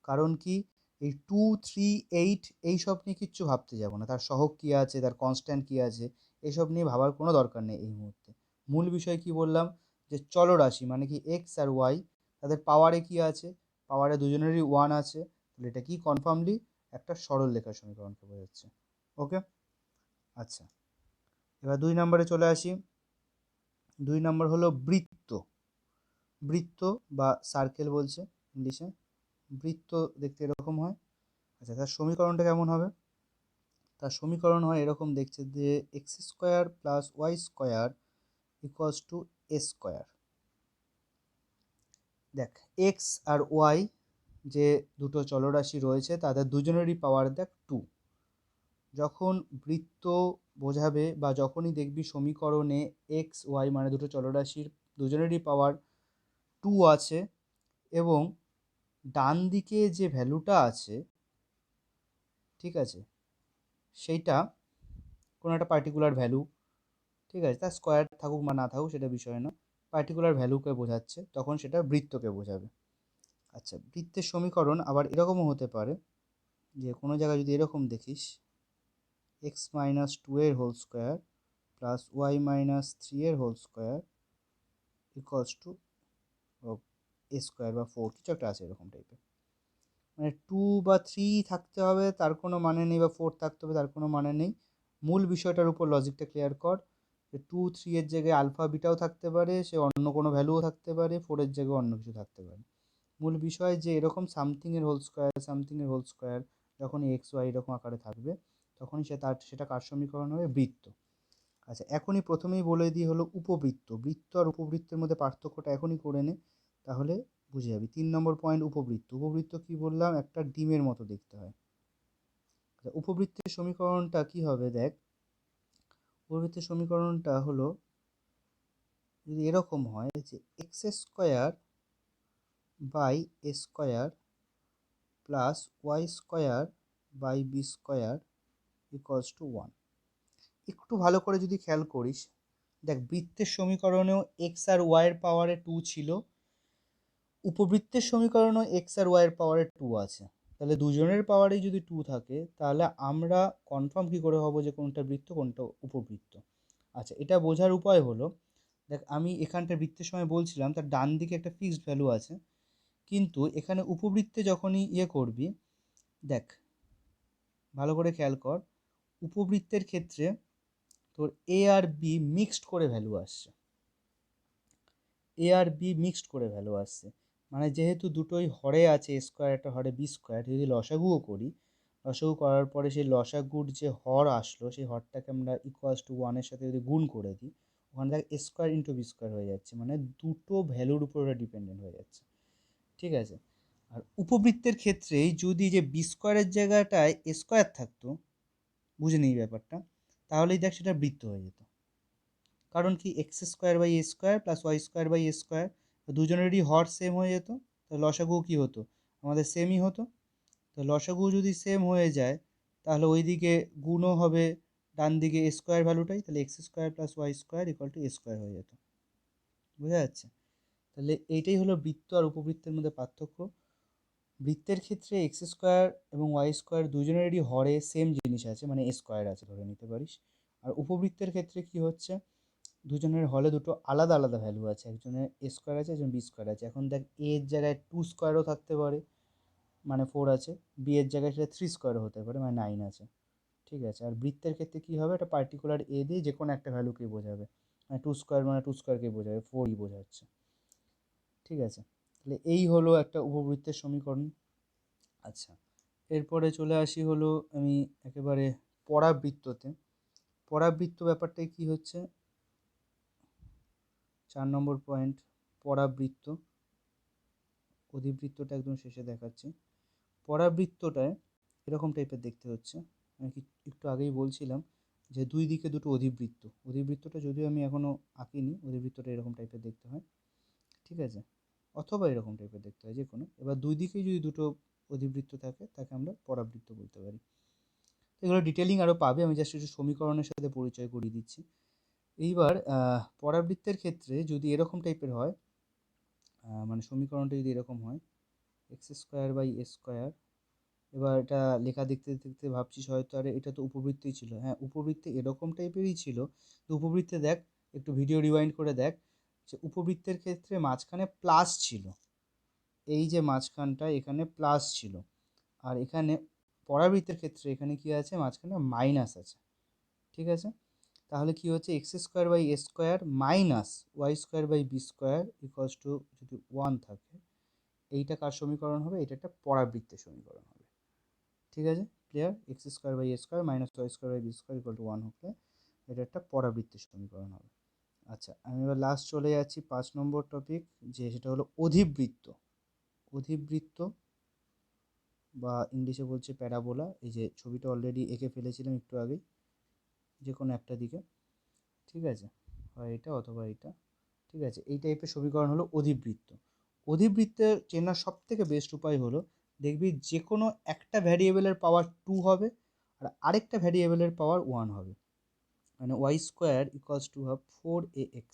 কারণ কি, এই 2 3 8 এইসব নিয়ে কিচ্ছু ভাবতে যাবো না, তার সহগ কী আছে, তার কনস্ট্যান্ট কী আছে, এসব নিয়ে ভাবার কোনো দরকার নেই এই মুহূর্তে। মূল বিষয় কি বললাম, যে চলরাশি মানে কি এক্স আর ওয়াই, তাদের পাওয়ারে কি আছে, পাওয়ারে দুজনেরই ওয়ান আছে, তাহলে এটা কি কনফার্মলি একটা সরল রেখার সমীকরণকে বোঝাচ্ছে। ওকে, আচ্ছা, এবার 2 নম্বরে চলে আসি। 2 নম্বর হলো বৃত্ত। বৃত্ত বা সার্কেল বলছে ইংলিশে। বৃত্ত দেখতে এরকম হয়। আচ্ছা, তার সমীকরণটা কেমন হবে? তার সমীকরণ হয় এরকম, দেখছে যে X square plus Y square equals to A square. দেখ, এক্স আর ওয়াই যে দুটো চলরাশি রয়েছে তাদের দুজনেরই পাওয়ার দেখ 2। যখন বৃত্ত বোঝাবে বা যখনই দেখবি সমীকরণে এক্স ওয়াই মানে দুটো চলরাশির দুজনেরই পাওয়ার 2 আছে এবং ডান দিকে যে ভ্যালুটা আছে, ঠিক আছে, সেইটা কোনো একটা পার্টিকুলার ভ্যালু, ঠিক আছে, তার স্কোয়ার থাকুক বা না থাকুক সেটা বিষয় না, পার্টিকুলার ভ্যালুকে বোঝাচ্ছে, তখন সেটা বৃত্তকে বোঝাবে। আচ্ছা, বৃত্তের সমীকরণ আবার এরকমও হতে পারে যে কোনো জায়গায় যদি এরকম দেখিস, এক্স মাইনাস 2 এর whole square plus Y minus 3 এর whole square equals to A square বা 4, কিছু একটা আছে এরকম টাইপের। মানে 2 বা 3 থাকতে হবে তার কোনো মানে নেই, বা 4 থাকতে হবে তার কোনো মানে নেই। মূল বিষয়টার উপর লজিকটা ক্লিয়ার কর, যে 2 3 এর জায়গায় আলফা বিটাও থাকতে পারে, সে অন্য কোনো ভ্যালুও থাকতে পারে, 4 এর জায়গায় অন্য কিছু থাকতে পারে। মূল বিষয় যে এরকম সামথিং এর হোল স্কোয়ার, সামথিং এর হোল স্কোয়ার যখন এক্স ওয়াই এরকম আকারে থাকবে, তখনই সেটা কার সমীকরণ হবে? বৃত্ত। আচ্ছা, এখনই প্রথমেই বলে দিই হলো উপবৃত্ত। বৃত্ত আর উপবৃত্তের মধ্যে পার্থক্যটা এখনই করে নে, তাহলে বুঝে যাবি। 3 নম্বর পয়েন্ট, উপবৃত্ত। উপবৃত্ত কি বললাম? একটা ডিমের মতো দেখতে হয়। আচ্ছা, উপবৃত্তের সমীকরণটা কি হবে দেখ, উপবৃত্তের সমীকরণটা হলো যদি এরকম হয় যে X square by A square plus Y square by B square equals to 1। একটু ভালো করে যদি খেয়াল করিস, দেখ বৃত্তের সমীকরণেও এক্স আর ওয়াইয়ের পাওয়ারে 2 ছিল, উপবৃত্তের সমীকরণেও এক্স আর ওয়াইয়ের পাওয়ারে 2 আছে। তাহলে দুজনের পাওয়ারেই যদি 2 থাকে, তাহলে আমরা কনফার্ম কী করে হব যে কোনটা বৃত্ত কোনটা উপবৃত্ত? আচ্ছা, এটা বোঝার উপায় হলো, দেখ আমি এখানটা বৃত্তের সময় বলছিলাম তার ডান দিকে একটা ফিক্সড ভ্যালু আছে, কিন্তু এখানে উপবৃত্তে যখনই করবি, দেখ ভালো করে খেয়াল কর, উপবৃত্তের ক্ষেত্রে তোর এ আর বি মিক্সড করে ভ্যালু আসছে। এ আর বি মিক্সড করে ভ্যালু আসছে, মানে যেহেতু দুটোই হরে আছে, এ স্কোয়ার একটা হরে বি স্কোয়ার, যদি লসাগুও করি, লসাগু করার পরে সেই লসাগুর যে হর আসলো সেই হরটাকে আমরা ইকুয়ালস টু 1-এর সাথে যদি গুণ করে দিই, ওখানে দেখ এ স্কোয়ার ইন্টু বি স্কোয়ার হয়ে যাচ্ছে, মানে দুটো ভ্যালুর উপর ওটা ডিপেন্ডেন্ট হয়ে যাচ্ছে। ঠিক আছে, আর উপবৃত্তের ক্ষেত্রেই যদি যে বি স্কোয়ারের জায়গাটায় এ স্কোয়ার থাকতো, বুঝে নিই ব্যাপারটা, তাহলেই দেখ সেটা বৃত্ত হয়ে যেত। কারণ কি, x square by A square plus Y square by A square, দুজনেরই হর সেম হয়ে যেত, তো লসাগু কী হতো? আমাদের সেমই হতো। তো লসাগু যদি সেম হয়ে যায়, তাহলে ওইদিকে গুণও হবে ডান দিকে এ স্কোয়ার ভ্যালুটাই, তাহলে x square plus Y square equal to A square হয়ে যেত। বোঝা যাচ্ছে? তাহলে এইটাই হলো বৃত্ত আর উপবৃত্তের মধ্যে পার্থক্য। বৃত্তের ক্ষেত্রে এক্স স্কোয়ার এবং ওয়াই স্কোয়ার দুজনেরই হরে সেম জিনিস আছে, মানে এ স্কোয়ার আছে ধরে নিতে পারিস। আর উপবৃত্তের ক্ষেত্রে কি হচ্ছে, দুজনের হলে দুটো আলাদা আলাদা ভ্যালু আছে, একজনের এ স্কোয়ার আছে, একজন বি স্কোয়ার আছে। এখন দেখ, এ এর জায়গায় 2 স্কোয়ারও থাকতে পারে, মানে 4 আছে, বি এর জায়গায় সেটা 3 স্কোয়ারও হতে পারে, মানে 9 আছে। ঠিক আছে, আর বৃত্তের ক্ষেত্রে কী হবে, একটা পার্টিকুলার এ দিয়ে যে কোনো একটা ভ্যালুকেই বোঝাবে, মানে 2 স্কোয়ার মানে 2 স্কোয়ারকেই বোঝাবে, 4ই বোঝাচ্ছে। ঠিক আছে, তাহলে এই হলো একটা উপবৃত্তের সমীকরণ। আচ্ছা, এরপরে চলে আসি হলো আমি একেবারে পরাবৃত্ততে। পরাবৃত্ত ব্যাপারটাই কি হচ্ছে, 4 নম্বর পয়েন্ট, পরাবৃত্ত। অধিবৃত্তটা একদম শেষে দেখাচ্ছি। পরাবৃত্তটায় এরকম টাইপের দেখতে হচ্ছে, আমি একটু আগেই বলছিলাম যে দুই দিকে দুটো অধিবৃত্ত। অধিবৃত্তটা যদিও আমি এখনও আঁকিনি, অধিবৃত্তটা এরকম টাইপের দেখতে হয়। ঠিক আছে, অথবা এরকম টাইপের দেখতে হয়, যে কোনো। এবার দুই দিকেই যদি দুটো অধিবৃত্ত থাকে তাকে আমরা পরাবৃত্ত বলতে পারি। এগুলো ডিটেলিং আরও পাবে, আমি জাস্ট একটু সমীকরণের সাথে পরিচয় করিয়ে দিচ্ছি। এইবার পরাবৃত্তের ক্ষেত্রে যদি এরকম টাইপের হয়, মানে সমীকরণটা যদি এরকম হয়, x square by A square, এবার এটা লেখা দেখতে দেখতে ভাবছিস হয়তো আরে এটা তো উপবৃত্তই ছিল। হ্যাঁ, উপবৃত্তে এরকম টাইপেরই ছিল, তো উপবৃত্তে দেখ একটু ভিডিও রিওয়াইন্ড করে দেখ যে উপবৃত্তের ক্ষেত্রে মাঝখানে প্লাস ছিল, এই যে মাঝখানটা এখানে প্লাস ছিল, আর এখানে পরাবৃত্তের ক্ষেত্রে এখানে কি আছে, মাঝখানে মাইনাস আছে। ঠিক আছে, তাহলে কি হচ্ছে, x square by A square minus y square by B square equals to যদি 1 থাকে, এইটা কার সমীকরণ হবে, এটা একটা পরাবৃত্তের সমীকরণ হবে। ঠিক আছে, clear? X square by A square minus y square by B square equal to 1 হলে এটা একটা পরাবৃত্তের সমীকরণ হবে। আচ্ছা, আমি এবার লাস্ট চলে যাচ্ছি 5 নম্বর টপিক, যে সেটা হলো অধিবৃত্ত। অধিবৃত্ত বা ইংলিশে বলছে প্যারাবোলা। এই যে ছবিটা অলরেডি এঁকে ফেলেছিলাম একটু আগেই, যে কোনো একটা দিকে। ঠিক আছে, হয় এটা অথবা এটা। ঠিক আছে, এই টাইপের সমীকরণ হলো অধিবৃত্ত। অধিবৃত্তের চেনার সব থেকে বেস্ট উপায় হলো, দেখবি যে কোনো একটা ভ্যারিয়েবলের পাওয়ার 2 হবে আর আরেকটা ভ্যারিয়েবলের পাওয়ার 1 হবে। মানে ওয়াই স্কোয়ার ইকুয়ালস টু হবে 4ax।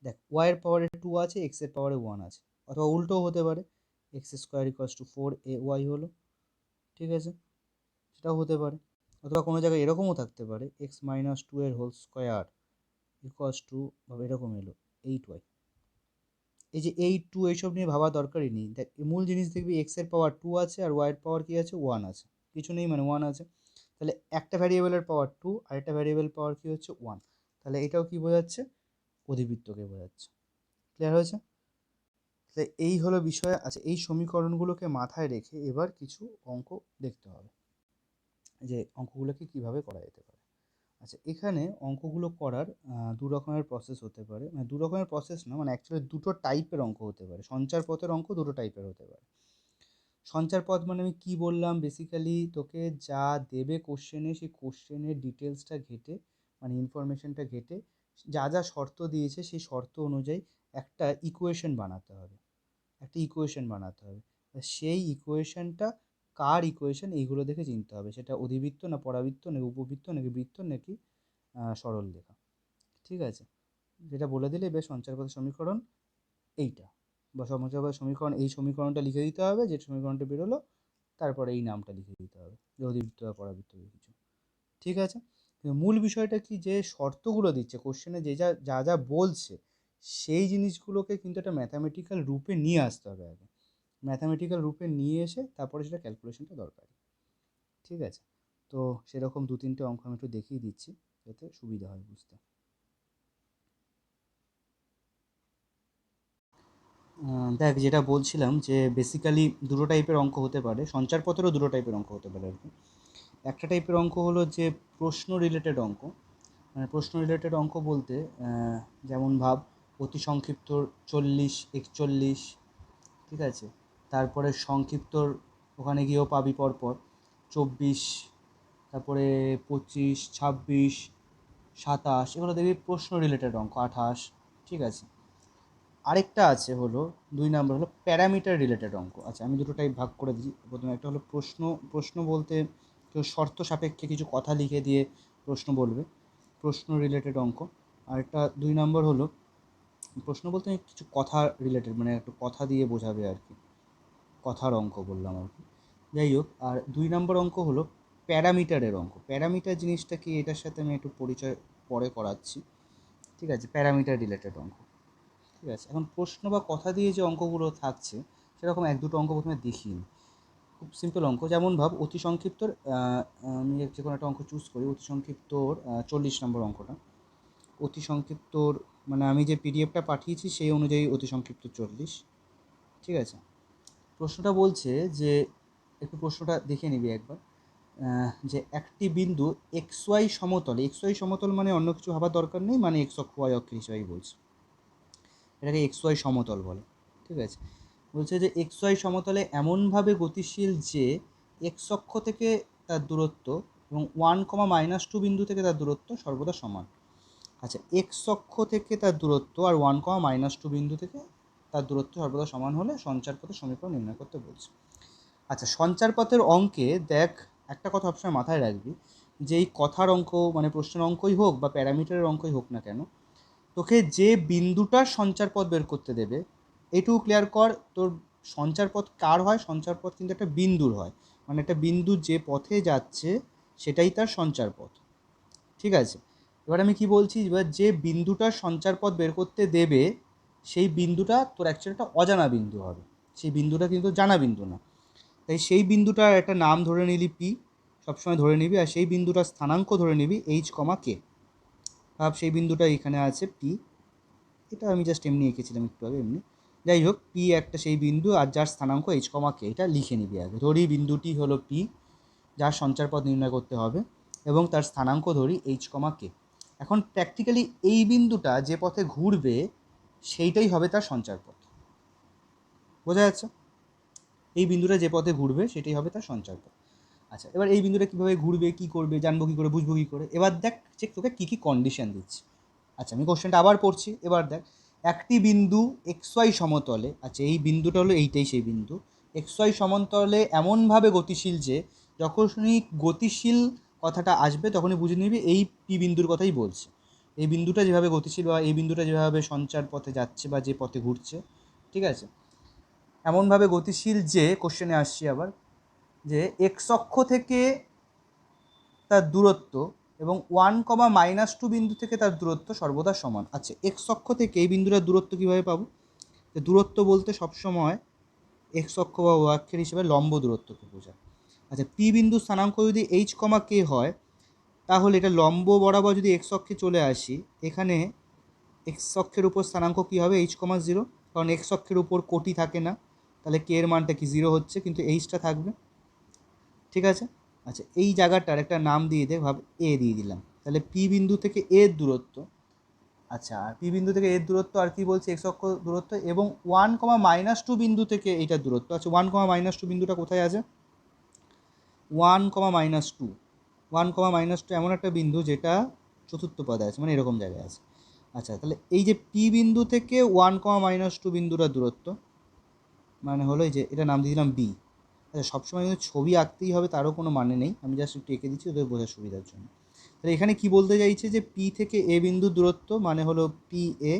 দেখ, ওয়াইয়ের পাওয়ারে 2 আছে, এক্সের পাওয়ারে 1 আছে, অথবা উল্টোও হতে পারে, x square equals two 4ay হলো। ঠিক আছে, সেটাও হতে পারে, অথবা কোনো জায়গায় এরকমও থাকতে পারে, এক্স মাইনাস 2 এর হোল স্কোয়ার ইকুয়ালস টু ভাবে এরকম এলো 8y। এই যে 8 2 এইসব নিয়ে ভাবা দরকারই নেই। দেখ, মূল জিনিস দেখবি এক্সের পাওয়ার 2 আছে আর ওয়াইয়ের পাওয়ার কি আছে, 1 আছে, কিছু নেই মানে 1 আছে। তাহলে একটা ভ্যারিয়েবলের পাওয়ার 2 আর একটা ভ্যারিয়েবল পাওয়ার কি হচ্ছে, 1। তাহলে এটাও কি বোঝাচ্ছে, অধিবৃত্তকে বোঝাচ্ছে। ক্লিয়ার হয়েছে? তাহলে এই হলো বিষয়। আচ্ছা, এই সমীকরণগুলোকে মাথায় রেখে এবার কিছু অঙ্ক দেখতে হবে, যে অঙ্কগুলোকে কিভাবে করা যেতে পারে। আচ্ছা, এখানে অঙ্কগুলো করার দু রকমের প্রসেস হতে পারে, মানে দু রকমের প্রসেস না, মানে অ্যাকচুয়ালি দুটো টাইপের অঙ্ক হতে পারে। সঞ্চার পথের অঙ্ক দুটো টাইপের হতে পারে। সঞ্চার পথ মানে আমি কি বললাম, বেসিক্যালি তোকে যা দেবে কোশ্চেনে, সেই কোশ্চেনের ডিটেলসটা ঘেটে, মানে ইনফরমেশনটা ঘেটে যা যা শর্ত দিয়েছে সেই শর্ত অনুযায়ী একটা ইকুয়েশন বানাতে হবে, একটা ইকুয়েশন বানাতে হবে। সেই ইকুয়েশনটা কার ইকুয়েশন, এইগুলো দেখে চিনতে হবে, সেটা অধিবৃত্ত না পরাবৃত্ত নাকি উপবৃত্ত নাকি বৃত্ত নাকি সরলরেখা। ঠিক আছে, যেটা বলে দিলে বেশ, সঞ্চারপথের সমীকরণ এইটা, বা সঞ্চারপথের সমীকরণ, এই সমীকরণটা লিখে দিতে হবে, যে সমীকরণটা বেরোলো তারপরে এই নামটা লিখে দিতে হবে, যে অধিবৃত্ত বা পরাবৃত্ত কিছু। ঠিক আছে, মূল বিষয়টা কি, যে শর্তগুলো দিচ্ছে কোশ্চেনে, যে যা যা যা বলছে সেই জিনিসগুলোকে কিন্তু একটা ম্যাথামেটিক্যাল রূপে নিয়ে আসতে হবে আগে। ম্যাথামেটিক্যাল রূপে নিয়ে এসে তারপরে সেটা ক্যালকুলেশনটা দরকারি। ঠিক আছে, তো সেরকম 2-3টে অঙ্ক আমি একটু দেখিয়ে দিচ্ছি যাতে সুবিধা হয় বুঝতে। দেখ, যেটা বলছিলাম যে বেসিক্যালি দুটো টাইপের অঙ্ক হতে পারে, সঞ্চারপথেরও দুটো টাইপের অঙ্ক হতে পারে আর কি। একটা টাইপের অঙ্ক হলো যে প্রশ্ন রিলেটেড অঙ্ক। মানে প্রশ্ন রিলেটেড অঙ্ক বলতে যেমন ভাব, অতি সংক্ষিপ্ত 40 41, ঠিক আছে, তারপরে সংক্ষিপ্তর ওখানে গিয়েও পাবি পরপর 24, তারপরে 25 26 27, এগুলো দেখবি প্রশ্ন রিলেটেড অঙ্ক 28। ঠিক আছে, আরেকটা আছে হলো 2 নম্বর হলো প্যারামিটার রিলেটেড অঙ্ক। আচ্ছা, আমি দুটো টাইপ ভাগ করে দিই। প্রথমে একটা হলো প্রশ্ন। প্রশ্ন বলতে কেউ শর্ত সাপেক্ষে কিছু কথা লিখে দিয়ে প্রশ্ন বলবে, প্রশ্ন রিলেটেড অঙ্ক। আর একটা 2 নম্বর হলো, প্রশ্ন বলতে কিছু কথা রিলেটেড, মানে একটু কথা দিয়ে বোঝাবে আর কি, কথার অঙ্ক বললাম আর কি। যাই হোক, আর 2 নম্বর অঙ্ক হলো প্যারামিটারের অঙ্ক। প্যারামিটার জিনিসটা কি, এটার সাথে আমি একটু পরিচয় পরে করাচ্ছি। ঠিক আছে, প্যারামিটার রিলেটেড অঙ্ক। ঠিক আছে, এখন প্রশ্ন বা কথা দিয়ে যে অঙ্কগুলো থাকছে সেরকম 1-2টো অঙ্ক প্রথমে দেখিয়ে নিই। খুব সিম্পল অঙ্ক, যেমন ভাব অতি সংক্ষিপ্তর, আমি যে কোনো একটা অঙ্ক চুজ করি, অতি সংক্ষিপ্তর 40 নম্বর অঙ্কটা। অতি সংক্ষিপ্তর মানে আমি যে পিডিএফটা পাঠিয়েছি সেই অনুযায়ী অতি সংক্ষিপ্ত 40। ঠিক আছে, প্রশ্নটা বলছে যে, একটু প্রশ্নটা দেখে নিবি একবার, যে একটি বিন্দু এক্স ওয়াই সমতলে, এক্স ওয়াই সমতল মানে অন্য কিছু ভাবার দরকার নেই, মানে এক্স অক্ষ ওয়াই অক্ষ হিসাবেই বলছে, এটাকে এক্স ওয়াই সমতল বলে। ঠিক আছে, বলছে যে এক্স ওয়াই সমতলে এমনভাবে গতিশীল যে এক্স অক্ষ থেকে তার দূরত্ব এবং 1, -2 বিন্দু থেকে তার দূরত্ব সর্বদা সমান। আচ্ছা, এক্স অক্ষ থেকে তার দূরত্ব আর 1, -2 বিন্দু থেকে তার দূরত্ব সর্বদা সমান হলে সঞ্চারপথের সমীকরণ নির্ণয় করতে বলছে। আচ্ছা, সঞ্চারপথের অঙ্কে দেখ, একটা কথা সবসময় মাথায় রাখবি, যে এই কথার অঙ্ক মানে প্রশ্নের অঙ্কই হোক বা প্যারামিটারের অঙ্কই হোক না কেন, তোকে যে বিন্দুটার সঞ্চারপথ বের করতে দেবে, এটুকু ক্লিয়ার কর, তোর সঞ্চারপথ কার হয়, সঞ্চারপথ কিন্তু একটা বিন্দুর হয়, মানে একটা বিন্দু যে পথে যাচ্ছে সেটাই তার সঞ্চারপথ। ঠিক আছে, এবার আমি কি বলছি, এবার যে বিন্দুটার সঞ্চারপথ বের করতে দেবে সেই বিন্দুটা তোর অ্যাকচুয়ালি একটা অজানা বিন্দু হবে, সেই বিন্দুটা কিন্তু জানা বিন্দু না। তাই সেই বিন্দুটার একটা নাম ধরে নিলি পি, সবসময় ধরে নিবি, আর সেই বিন্দুটার স্থানাঙ্ক ধরে নিবি এইচ কমা কে। ভাব সেই বিন্দুটা এখানে আছে পি, এটা আমি জাস্ট এমনি এঁকেছিলাম একটু আগে এমনি। যাই হোক, পি একটা সেই বিন্দু আর যার স্থানাঙ্ক এইচ কমা কে, এটা লিখে নিবি আগে। ধরি বিন্দুটি হলো পি, যার সঞ্চারপথ নির্ণয় করতে হবে, এবং তার স্থানাঙ্ক ধরি এইচ কমা কে। এখন প্র্যাকটিক্যালি এই বিন্দুটা যে পথে ঘুরবে সেইটাই হবে তার সঞ্চারপথ। বোঝা যাচ্ছে? এই বিন্দুটা যে পথে ঘুরবে সেটাই হবে তার সঞ্চারপথ। আচ্ছা, এবার এই বিন্দুটা কীভাবে ঘুরবে, কী করবে, জানবো কী করে, বুঝবো কী করে? এবার দেখ যে তোকে কী কী কন্ডিশন দিচ্ছে। আচ্ছা, আমি কোশ্চেনটা আবার পড়ছি। এবার দেখ, একটি বিন্দু এক্স ওয়াই সমতলে, আচ্ছা এই বিন্দুটা হলো এইটাই সেই বিন্দু, এক্স ওয়াই সমতলে এমনভাবে গতিশীল যে যখনই গতিশীল কথাটা আসবে তখনই বুঝে নিবি এই পি বিন্দুর কথাই বলছে। এই বিন্দুটা যেভাবে গতিশীল বা এই বিন্দুটা যেভাবে সঞ্চার পথে যাচ্ছে বা যে পথে ঘুরছে, ঠিক আছে, এমনভাবে গতিশীল যে, কোশ্চেনে আসছি আবার, যে এক্স অক্ষ থেকে তার দূরত্ব এবং 1,-2 বিন্দু থেকে তার দূরত্ব সর্বদা সমান। আচ্ছা, এক্স অক্ষ থেকে এই বিন্দুটার দূরত্ব কীভাবে পাবো? দূরত্ব বলতে সবসময় এক্স অক্ষ বা ওয়াই অক্ষের হিসেবে লম্ব দূরত্বকে বোঝায়। আচ্ছা, পি বিন্দুর স্থানাঙ্ক যদি এইচ কমা কে হয়, তাহলে এটা লম্ব বরাবর যদি এক্স অক্ষে চলে আসি, এখানে এক্স অক্ষের উপর স্থানাঙ্ক কী হবে? এইচ কমা জিরো, কারণ এক্স অক্ষের উপর কোটি থাকে না, তাহলে কে এর মানটা কি জিরো হচ্ছে, কিন্তু এইচটা থাকবে। ঠিক আছে? আচ্ছা, এই জায়গাটার একটা নাম দিয়ে দে, ভাব এ দিয়ে দিলাম। তাহলে পি বিন্দু থেকে এর দূরত্ব, আচ্ছা আর পি বিন্দু থেকে এর দূরত্ব আর কি বলছে, এক্স অক্ষ দূরত্ব, এবং 1,-2 বিন্দু থেকে এইটার দূরত্ব। আচ্ছা, 1,-2 বিন্দুটা কোথায় আছে? 1,-2, 1,-2 এমন একটা বিন্দু যেটা চতুর্থ পদে আছে, মানে এরকম জায়গায় আছে। আচ্ছা, তাহলে এই যে পি বিন্দু থেকে 1,-2 বিন্দুটার দূরত্ব মানে হলো এই যে, এটা নাম দিয়ে দিলাম বি। আচ্ছা, সবসময় কিন্তু ছবি আঁকতেই হবে তারও কোনো মানে নেই, আমি জাস্ট একটু এঁকে দিচ্ছি ওদের বোঝার সুবিধার জন্য। তাহলে এখানে কি বলতে চাইছে, যে পি থেকে এ বিন্দুর দূরত্ব মানে হলো পি এ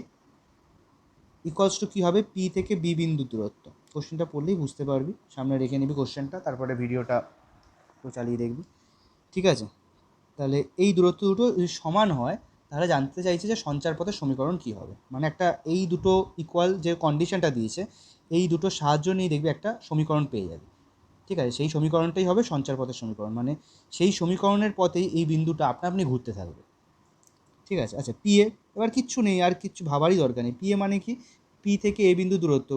ইকুয়ালস টু কী হবে, পি থেকে বি বিন্দুর দূরত্ব। কোশ্চেনটা পড়লেই বুঝতে পারবি, সামনে রেখে নিবি কোশ্চেনটা, তারপরে ভিডিওটা তো চালিয়ে দেখবি। ঠিক আছে? তাহলে এই দূরত্ব দুটো যদি সমান হয় তাহলে জানতে চাইছে যে সঞ্চারপথের সমীকরণ কী হবে। মানে একটা এই দুটো ইকুয়াল যে কন্ডিশনটা দিয়েছে, এই দুটো সাহায্য নিয়ে দেখবি একটা সমীকরণ পেয়ে যাবে। ঠিক আছে? সেই সমীকরণটাই হবে সঞ্চারপথের সমীকরণ, মানে সেই সমীকরণের পথেই এই বিন্দুটা আপনা আপনি ঘুরতে থাকবে। ঠিক আছে? আচ্ছা, পি এ, এবার কিচ্ছু নেই, আর কিচ্ছু ভাবারই দরকার নেই। পি এ মানে কি? পি থেকে এ বিন্দু দূরত্ব,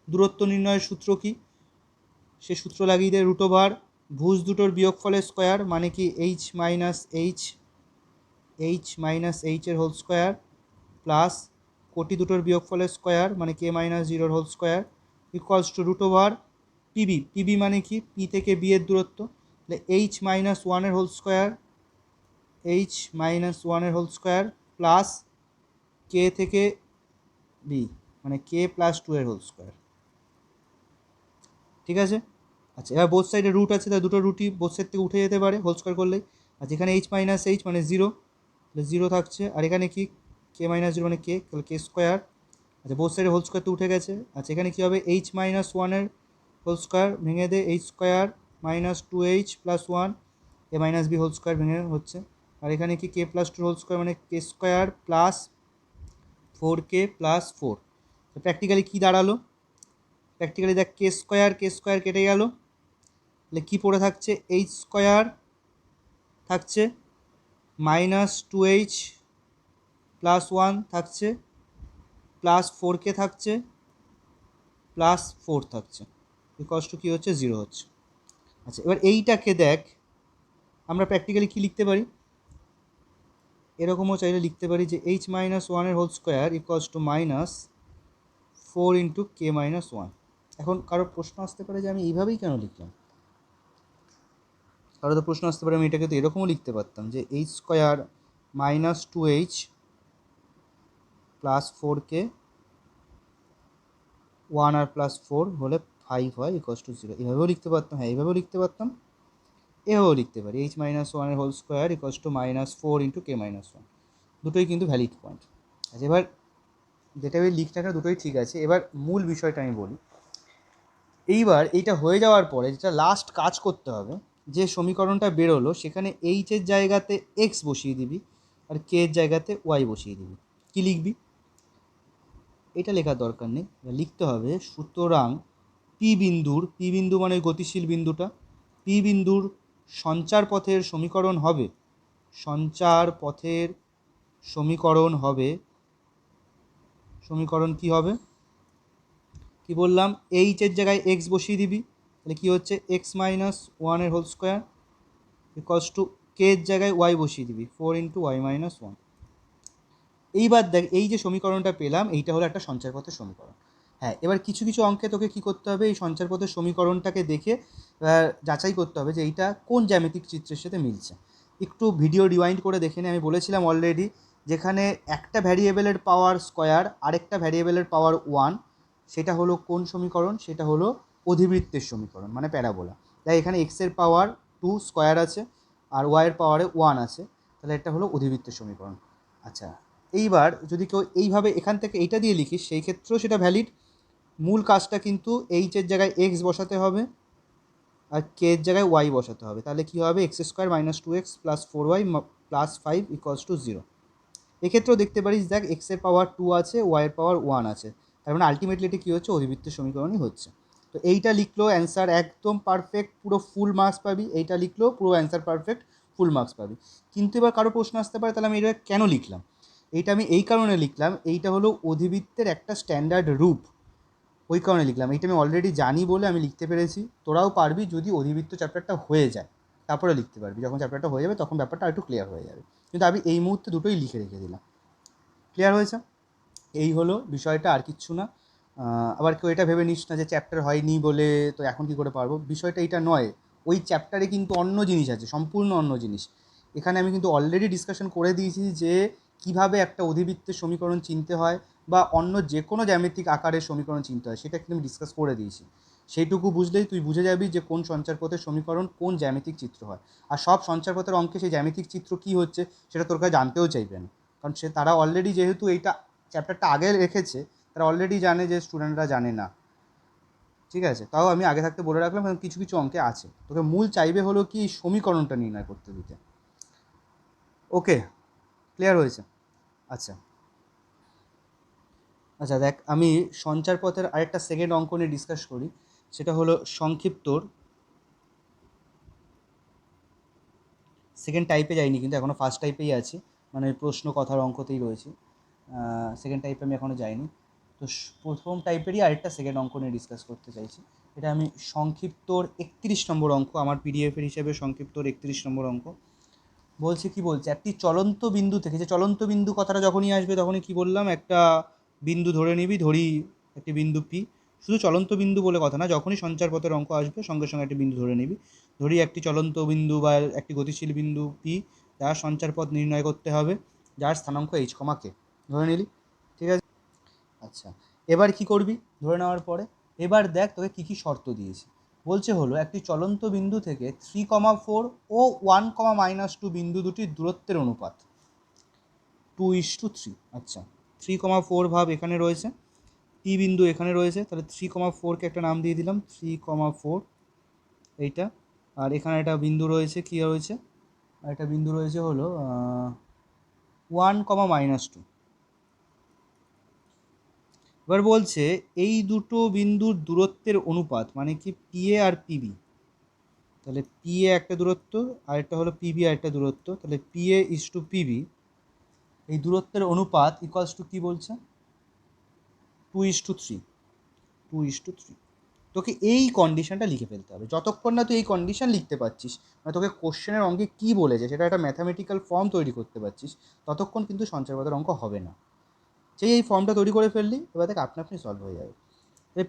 দূরত্ব নির্ণয়ের সূত্র কি? সে সূত্র লাগিয়ে দেয় রুট ওভার ভুজ দুটোর বিয়োগফলের স্কোয়ার, মানে কি এইচ মাইনাস এইচ এর হোল স্কোয়ার, প্লাস কোটি দুটোর বিয়োগফলের স্কোয়ার মানে কে মাইনাস জিরোর whole square, equals to root over PB মানে কি? পি থেকে বি এর দূরত্ব, তাহলে এইচ-1 হোল স্কোয়ার প্লাস কে থেকে বি মানে কে প্লাস 2 এর হোল স্কোয়ার। ঠিক আছে? আচ্ছা, এবার বোথ সাইডে রুট আছে, তাই দুটো রুটই বোথ সাইড থেকে উঠে যেতে পারে হোল স্কোয়ার করলেই। আচ্ছা, এখানে এইচ মানে জিরো, তাহলে জিরো থাকছে, আর এখানে কি কে মাইনাস জিরো মানে কে, তাহলে কে স্কোয়ার। আচ্ছা, বোথ সাইডে হোল স্কোয়ার তো উঠে গেছে। আচ্ছা, এখানে কী হবে, এইচ-1 হোল স্কোয়ার ভেঙে দে, h square minus 2h plus 1 a minus b whole square ভেঙে হচ্ছে, আর এখানে কি কে প্লাস 2 হোল স্কোয়ার মানে কে স্কোয়ার প্লাস 4k প্লাস 4। তো প্র্যাকটিক্যালি কী দাঁড়ালো? প্র্যাকটিক্যালি দেখ, কে স্কোয়ার কেটে গেল, তাহলে কী পড়ে থাকছে, এইচ স্কোয়ার থাকছে, মাইনাস 2h প্লাস 1 থাকছে, প্লাস 4k থাকছে, প্লাস 4 থাকছে, ইকুয়ালস টু কী হচ্ছে, 0 হচ্ছে। আচ্ছা, এবার এইটাকে দেখ আমরা প্র্যাকটিক্যালি কী লিখতে পারি, এরকমও চাইলে লিখতে পারি যে h whole square equals to minus 4 into k minus 1। এখন কারো প্রশ্ন আসতে পারে যে আমি এইভাবেই কেন লিখলাম, কারো তো প্রশ্ন আসতে পারে আমি এটাকে তো এরকমও লিখতে পারতাম যে H square minus 2h plus 4k 1 আর প্লাস 4 হলে 5 হয় ইকুয়ালস টু 0। এভাবেও লিখতে পারতাম, হ্যাঁ এইভাবেও লিখতে পারতাম, এভাবেও লিখতে পারি h whole square equals to minus 4 into k minus 1। দুটোই কিন্তু ভ্যালিড পয়েন্ট। আচ্ছা, এবার যেটা আমি লিখটা দুটোই ঠিক আছে, এবার মূল বিষয়টা আমি বলি। এইবার এইটা হয়ে যাওয়ার পরে যেটা লাস্ট কাজ করতে হবে, যে সমীকরণটা বেরোলো সেখানে এইচের জায়গাতে এক্স বসিয়ে দিবি, আর কে এর জায়গাতে ওয়াই বসিয়ে দিবি। কী লিখবি? এটা লেখার দরকার নেই, লিখতে হবে সুতরাং পি বিন্দু মানে গতিশীল বিন্দুটা, পি বিন্দুর সঞ্চার পথের সমীকরণ হবে, সমীকরণ কি হবে? কি বললাম? এইচের জায়গায় এক্স বসিয়ে দিবি, তাহলে কী হচ্ছে এক্স মাইনাস ওয়ানের হোল স্কোয়ার ইকুয়ালস টু কে এর জায়গায় ওয়াই বসিয়ে দিবি 4 × y-1। এইবার দেখ, এই যে সমীকরণটা পেলাম এইটা হলো একটা সঞ্চারপথের সমীকরণ। হ্যাঁ, এবার কিছু কিছু অঙ্কে তোকে কী করতে হবে, এই সঞ্চারপথের সমীকরণটাকে দেখে যাচাই করতে হবে যে এইটা কোন জ্যামিতিক চিত্রের সাথে মিলছে। একটু ভিডিও রিওয়াইন্ড করে দেখে নিই। আমি বলেছিলাম অলরেডি, যেখানে একটা ভ্যারিয়েবলের পাওয়ার স্কোয়ার আরেকটা ভ্যারিয়েবলের পাওয়ার 1, সেটা হলো কোন সমীকরণ? সেটা হলো অধিবৃত্তের সমীকরণ, মানে প্যারাবোলা। তাই এখানে এক্সের পাওয়ার 2 স্কোয়ার আছে আর ওয়াইয়ের পাওয়ারে 1 আছে, তাহলে এটা হলো অধিবৃত্তের সমীকরণ। আচ্ছা, এইবার যদি কেউ এইভাবে এখান থেকে এইটা দিয়ে লিখিস, সেই ক্ষেত্রেও সেটা ভ্যালিড। মূল কাজটা কিন্তু এইচের জায়গায় এক্স বসাতে হবে আর কে এর জায়গায় ওয়াই বসাতে হবে। তাহলে কী হবে? X square minus 2x plus 4y plus 5 equals to 0। এক্ষেত্রেও দেখতে পারিস, দেখ এক্সের পাওয়ার 2 আছে, ওয়াইয়ের পাওয়ার 1 আছে, তার মানে আলটিমেটলি এটি কী হচ্ছে? অধিবৃত্তের সমীকরণই হচ্ছে। তো এইটা লিখলেও অ্যান্সার একদম পারফেক্ট, পুরো ফুল মার্কস পাবি। এইটা লিখলেও পুরো অ্যান্সার পারফেক্ট, ফুল মার্কস পাবি। কিন্তু এবার কারো প্রশ্ন আসতে পারে, তাহলে আমি এটা কেন লিখলাম? এইটা আমি এই কারণে লিখলাম, এইটা হলো অধিবৃত্তের একটা স্ট্যান্ডার্ড রূপ, ওই কারণে লিখলাম। এইটা আমি অলরেডি জানি বলে আমি লিখতে পেরেছি। তোরাও পারবি যদি অধিবৃত্ত চ্যাপ্টারটা হয়ে যায়, তারপরে লিখতে পারবি। যখন চ্যাপ্টারটা হয়ে যাবে তখন ব্যাপারটা একটু ক্লিয়ার হয়ে যাবে, কিন্তু আমি এই মুহূর্তে দুটোই লিখে রেখে দিলাম। ক্লিয়ার হয়েছে? এই হলো বিষয়টা, আর কিচ্ছু না। আবার কেউ এটা ভেবে নিস না যে চ্যাপ্টার হয়নি বলে তো এখন কী করে পারবো, বিষয়টা এটা নয়। ওই চ্যাপ্টারে কিন্তু অন্য জিনিস আছে, সম্পূর্ণ অন্য জিনিস। এখানে আমি কিন্তু অলরেডি ডিসকাশন করে দিয়েছি যে কিভাবে একটা অধিবৃত্তের সমীকরণ চিনতে হয় বা অন্য যে কোনো জ্যামিতিক আকারের সমীকরণ চিনতে হয়, সেটা কিন্তু আমি ডিসকাস করে দিয়েছি। সেইটুকু বুঝলেই তুই বুঝে যাবি যে কোন সঞ্চারপথের সমীকরণ কোন জ্যামিতিক চিত্র হয়। আর সব সঞ্চারপথের অঙ্কে সেই জ্যামিতিক চিত্র কী হচ্ছে সেটা তোর কাছে জানতেও চাইবে না, কারণ তারা অলরেডি যেহেতু এইটা চ্যাপ্টারটা আগে রেখেছে, তারা অলরেডি জানে যে স্টুডেন্টরা জানে না। ঠিক আছে, তাও আমি আগে থাকতে বলে রাখলাম, কারণ কিছু কিছু অঙ্কে আছে। তোকে মূল চাইবে হলো কি সমীকরণটা নির্ণয় করতে দিতে। ওকে, ক্লিয়ার হয়েছে? আচ্ছা আচ্ছা, দেখ আমি সঞ্চারপথের আরেকটা সেকেন্ড অঙ্ক নিয়ে ডিসকাস করি। সেটা হলো সংক্ষিপ্তর সেকেন্ড টাইপে যাইনি, কিন্তু এখনও ফার্স্ট টাইপেই আছি, মানে প্রশ্ন কথার অঙ্কতেই রয়েছি। সেকেন্ড টাইপে আমি এখনও যাইনি। তো প্রথম টাইপেরই আরেকটা সেকেন্ড অঙ্ক নিয়ে ডিসকাস করতে চাইছি। এটা আমি সংক্ষিপ্তর 31 নম্বর অঙ্ক, আমার পিডিএফের হিসেবে সংক্ষিপ্তর 31 নম্বর অঙ্ক। বলছে কি বলছে, একটি চলন্ত বিন্দু থেকে, যে চলন্ত বিন্দু কথাটা যখনই আসবে তখনই কি বললাম, একটা বিন্দু ধরে নিবি, ধরি একটি বিন্দু পি। শুধু চলন্ত বিন্দু বলে কথা না, যখনই সঞ্চারপথের অঙ্ক আসবে সঙ্গে সঙ্গে একটি বিন্দু ধরে নিবি। ধরি একটি চলন্ত বিন্দু বা একটি গতিশীল বিন্দু পি, যার সঞ্চারপথ নির্ণয় করতে হবে, যার স্থানাঙ্ক এইচ কমা কে, ধরে নিলি। ঠিক আছে? আচ্ছা, এবার কি করবি ধরে নেওয়ার পরে? এবার দেখ তোকে কী কী শর্ত দিয়েছি। বলছে হলো একটি চলন্ত বিন্দু থেকে 3,4 ও 1,-2 বিন্দু দুটির দূরত্বের অনুপাত 2:3। আচ্ছা, 3,4 ভাব এখানে রয়েছে, পি বিন্দু এখানে রয়েছে, তাহলে 3,4কে একটা নাম দিয়ে দিলাম 3,4 এইটা। আর এখানে একটা বিন্দু রয়েছে, কী রয়েছে? একটা বিন্দু রয়েছে হলো 1,-2। এবার বলছে এই দুটো বিন্দুর দূরত্বের অনুপাত, মানে কি পিএ আর পিবি। তাহলে পিএ একটা দূরত্ব, আরেকটা হলো পিবি আরেকটা দূরত্ব, তাহলে পিএ ইজ টু পিবি, এই দূরত্বের অনুপাত ইকুয়ালস টু কী বলছে? 2:3। 2:3। তোকে এই কন্ডিশনটা লিখে ফেলতে হবে। যতক্ষণ না তুই এই কন্ডিশন লিখতে পারছিস, মানে তোকে কোশ্চেনের অঙ্কে কী বলেছে সেটা একটা ম্যাথামেটিক্যাল ফর্ম তৈরি করতে পারছিস, ততক্ষণ কিন্তু সঞ্চারপথের অঙ্ক হবে না। সেই এই ফর্মটা তৈরি করে ফেললি, এবার দেখ আপনা আপনি সলভ হয়ে যাবে।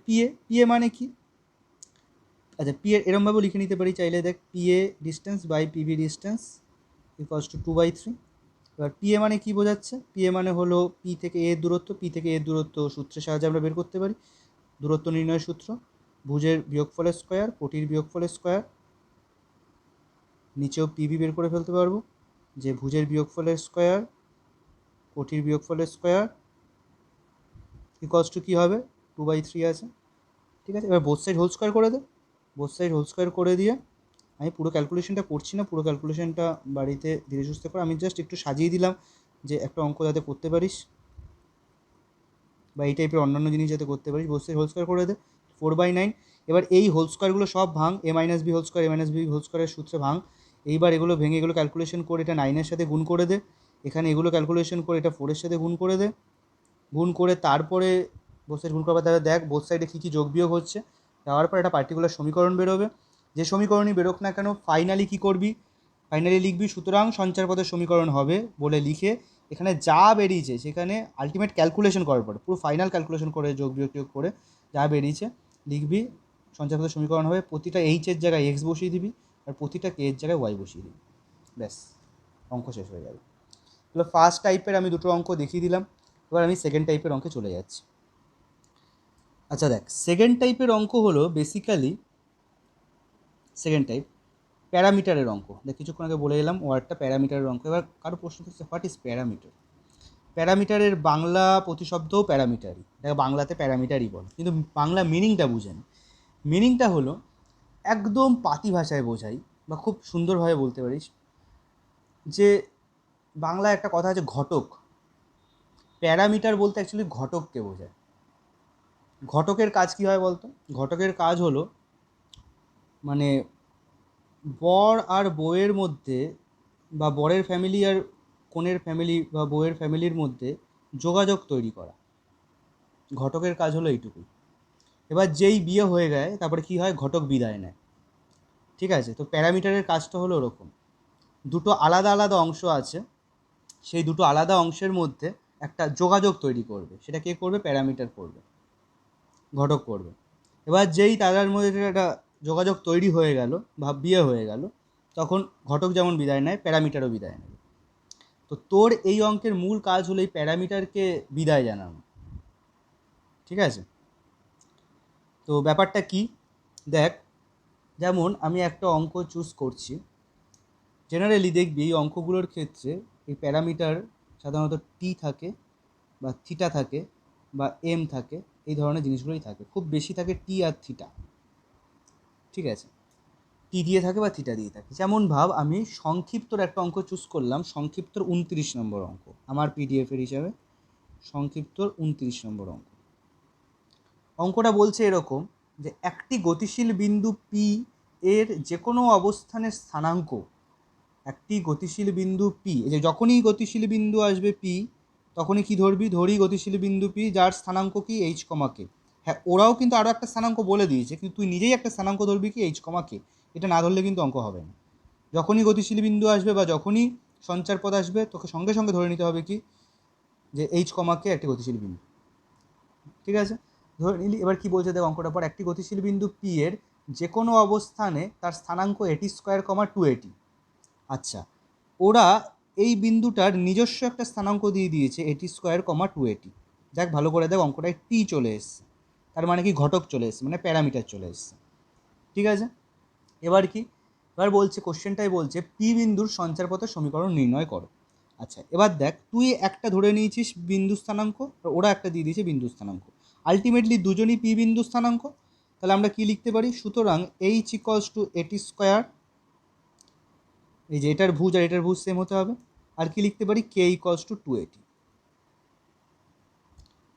পিএ, পিএ মানে কি? আচ্ছা, পি এর এরমভাবেও লিখে নিতে পারি চাইলে। দেখ, PA distance by PB distance equals to 2/3। এবার পিএ মানে কি বোঝাচ্ছে? পিএ মানে হলো পি থেকে এর দূরত্ব। পি থেকে এর দূরত্ব সূত্রের সাহায্যে আমরা বের করতে পারি, দূরত্ব নির্ণয়ের সূত্র, ভুজের বিয়োগফলের স্কোয়ার কোটির বিয়োগফলের স্কোয়ার। নিচেও পিবি বের করে ফেলতে পারবো, যে ভুজের বিয়োগফলের স্কোয়ার কোটির বিয়োগফলের স্কোয়ার ইকুয়ালস টু কী হবে? 2/3 আছে। ঠিক আছে, এবার বোথ সাইড হোল স্কোয়ার করে দে। বোথ সাইড হোল স্কোয়ার করে দিয়ে আমি পুরো ক্যালকুলেশনটা করছি না, পুরো ক্যালকুলেশনটা বাড়িতে ধীরে সুস্থে করে, আমি জাস্ট একটু সাজিয়ে দিলাম যে একটা অঙ্ক যাতে করতে পারিস বা এই টাইপের অন্যান্য জিনিস যাতে করতে পারিস। বসে হোল স্কোয়ার করে দে 4/9। এবার এই হোল স্কোয়ারগুলো সব ভাঙ, a minus b whole square, a minus b whole স্কোয়ারের সূত্রে ভাঙ। এইবার এগুলো ভেঙে এগুলো ক্যালকুলেশন করে এটা 9-এর সাথে গুণ করে দে, এখানে এগুলো ক্যালকুলেশন করে এটা 4-এর সাথে গুণ করে দে, গুণ করে তারপরে বসে গুণ করবার তাহলে দেখ বোথ সাইডে কী কী যোগ বিয়োগ হচ্ছে, দেওয়ার পর একটা পার্টিকুলার সমীকরণ বেরোবে। যে সমীকরণই বেরোক না কেন ফাইনালি কী করবি, ফাইনালি লিখবি সুতরাং সঞ্চার পদের সমীকরণ হবে বলে লিখে এখানে যা বেরিয়েছে সেখানে আলটিমেট ক্যালকুলেশন করার পরে পুরো ফাইনাল ক্যালকুলেশন করে যোগ বিয়োগ টিয়োগ করে যা বেরিয়েছে লিখবি সঞ্চার পদের সমীকরণ হবে। প্রতিটা এইচের জায়গায় এক্স বসিয়ে দিবি আর প্রতিটা কে এর জায়গায় ওয়াই বসিয়ে দিবি, ব্যাস অঙ্ক শেষ হয়ে যাবে। তাহলে ফার্স্ট টাইপের আমি দুটো অঙ্ক দেখিয়ে দিলাম, এবার আমি সেকেন্ড টাইপের অঙ্কে চলে যাচ্ছি। আচ্ছা দেখ, সেকেন্ড টাইপের অঙ্ক হলো বেসিক্যালি সেকেন্ড টাইপ প্যারামিটারের অঙ্ক। দেখ কিছুক্ষণ আগে বলে এলাম ওয়ার্ডটা প্যারামিটারের অঙ্ক। এবার কারো প্রশ্ন হচ্ছে হোয়াট ইজ প্যারামিটার। প্যারামিটারের বাংলা প্রতিশব্দও প্যারামিটারই, দেখ বাংলাতে প্যারামিটারই বল, কিন্তু বাংলা মিনিংটা বুঝেন। মিনিংটা হলো একদম পাতি ভাষায় বোঝাই বা খুব সুন্দরভাবে বলতে পারিস যে বাংলায় একটা কথা আছে ঘটক, প্যারামিটার বলতে অ্যাকচুয়ালি ঘটককে বোঝায়। ঘটকের কাজ কী হয় বলতো, ঘটকের কাজ হলো মানে বর আর বউয়ের মধ্যে বা বরের ফ্যামিলি আর কনের ফ্যামিলি বা বউয়ের ফ্যামিলির মধ্যে যোগাযোগ তৈরি করা, ঘটকের কাজ হলো এইটুকুই। এবার যেই বিয়ে হয়ে যায় তারপরে কী হয়, ঘটক বিদায় নেয়, ঠিক আছে। তো প্যারামিটারের কাজটা হলো ওরকম, দুটো আলাদা আলাদা অংশ আছে, সেই দুটো আলাদা অংশের মধ্যে একটা যোগাযোগ তৈরি করবে, সেটা কে করবে, প্যারামিটার করবে, ঘটক করবে। এবার যেই তাদের মধ্যে একটা যোগাযোগ তৈরি হয়ে গেল বা বিয়ে হয়ে গেল তখন ঘটক যেমন বিদায় নেয় প্যারামিটারও বিদায় নেবে। তো তোর এই অঙ্কের মূল কাজ হলো এই প্যারামিটারকে বিদায় জানানো, ঠিক আছে। তো ব্যাপারটা কি দেখ, যেমন আমি একটা অঙ্ক চুজ করছি, জেনারেলি দেখবি এই অঙ্কগুলোর ক্ষেত্রে এই প্যারামিটার সাধারণত টি থাকে বা থিটা থাকে বা এম থাকে, এই ধরনের জিনিসগুলোই থাকে, খুব বেশি থাকে টি আর থিটা, ঠিক আছে। টি দিয়ে থাকে বা থিটা দিয়ে থাকে। যেমন ভাব আমি সংক্ষিপ্তর একটা অঙ্ক চুজ করলাম, সংক্ষিপ্তর 29 নম্বর অঙ্ক আমার পিডিএফের হিসাবে, সংক্ষিপ্তর 29 নম্বর অঙ্ক। অঙ্কটা বলছে এরকম যে একটি গতিশীল বিন্দু পি এর যে কোনো অবস্থানের স্থানাঙ্ক, একটি গতিশীল বিন্দু পি, এই যে যখনই গতিশীল বিন্দু আসবে পি তখনই কি ধরবি, ধরি গতিশীল বিন্দু পি যার স্থানাঙ্ক কি এইচ কমা কে। হ্যাঁ ওরাও কিন্তু আরও একটা স্থানাঙ্ক বলে দিয়েছে, কিন্তু তুই নিজেই একটা স্থানাঙ্ক ধরবি কি এইচ কমা কে, এটা না ধরলে কিন্তু অঙ্ক হবে না। যখনই গতিশীল বিন্দু আসবে বা যখনই সঞ্চার পদ আসবে তোকে সঙ্গে সঙ্গে ধরে নিতে হবে কি যে এইচ কমা কে একটি গতিশীল বিন্দু, ঠিক আছে। ধরে নিলি। এবার কি বলছে দেখ অঙ্কটার পর, একটি গতিশীল বিন্দু পি এর যে কোনো অবস্থানে তার স্থানাঙ্ক এটি স্কোয়ার কমা 280। আচ্ছা ওরা এই বিন্দুটার নিজস্ব একটা স্থানাঙ্ক দিয়ে দিয়েছে এটি স্কোয়ার কমা 280। দেখ ভালো করে দেখ অঙ্কটায় টি চলে এসছে, তার মানে কি ঘটক চলে এসছে, মানে প্যারামিটার চলে এসছে, ঠিক আছে। এবার কি, এবার বলছে কোশ্চেনটাই বলছে পি বিন্দুর সঞ্চারপথের সমীকরণ নির্ণয় করো। আচ্ছা এবার দেখ তুই একটা ধরে নিয়েছিস বিন্দু স্থানাঙ্ক, ওরা একটা দিয়ে দিয়েছে বিন্দু স্থানাঙ্ক, আলটিমেটলি দুজনই পি বিন্দু স্থানাঙ্ক। তাহলে আমরা কি লিখতে পারি, সুতরাং এইচ ইকলস টু এটি স্কোয়ার, এই যে এটার ভুজ আর এটার ভুজ সেম হতে হবে, আর কি লিখতে পারি কে ইকলস টু 280,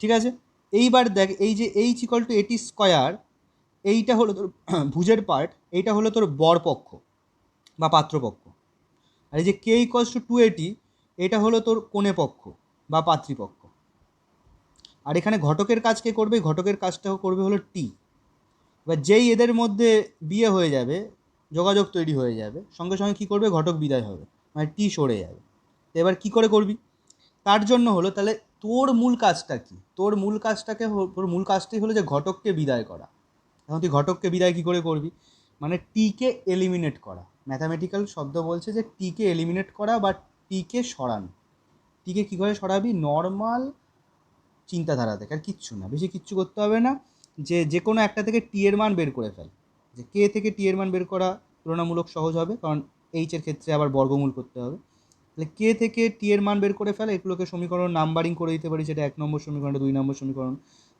ঠিক আছে। এইবার দেখ এই যে এইচ ইকল টু এটি স্কোয়ার, এইটা হলো তোর ভুজের পার্ট, এইটা হলো তোর বরপক্ষ বা পাত্রপক্ষ, আর এই যে কে ইকলস টু 280 এটা হলো তোর কোণে পক্ষ বা পাত্রীপক্ষ। আর এখানে ঘটকের কাজ কে করবে, ঘটকের কাজটা করবে হলো টি। এবার যেই এদের মধ্যে বিয়ে হয়ে যাবে, যোগাযোগ তৈরি হয়ে যাবে, সঙ্গে সঙ্গে কী করবে, ঘটক বিদায় হবে, মানে টি সরে যাবে। তো এবার কী করে করবি, তার জন্য হলো তাহলে তোর মূল কাজটা কি, তোর মূল কাজটাই হলো যে ঘটককে বিদায় করা। এখন তুই ঘটককে বিদায় কী করে করবি, মানে টিকে এলিমিনেট করা, ম্যাথামেটিক্যাল শব্দ বলছে যে টিকে এলিমিনেট করা বা টিকে সরানো। টিকে কী করে সরাবি, নর্মাল চিন্তাধারা থেকে, আর কিচ্ছু না, বেশি কিচ্ছু করতে হবে না, যে কোনো একটা থেকে টি এর মান বের করে ফেল, যে কে থেকে টি এর মান বের করা তুলনামূলক সহজ হবে, কারণ এইচের ক্ষেত্রে আবার বর্গমূল করতে হবে। তাহলে কে থেকে টি এর মান বের করে ফেলে, এগুলোকে সমীকরণ নাম্বারিং করে দিতে পারি, সেটা 1 নম্বর সমীকরণটা 2 নম্বর সমীকরণ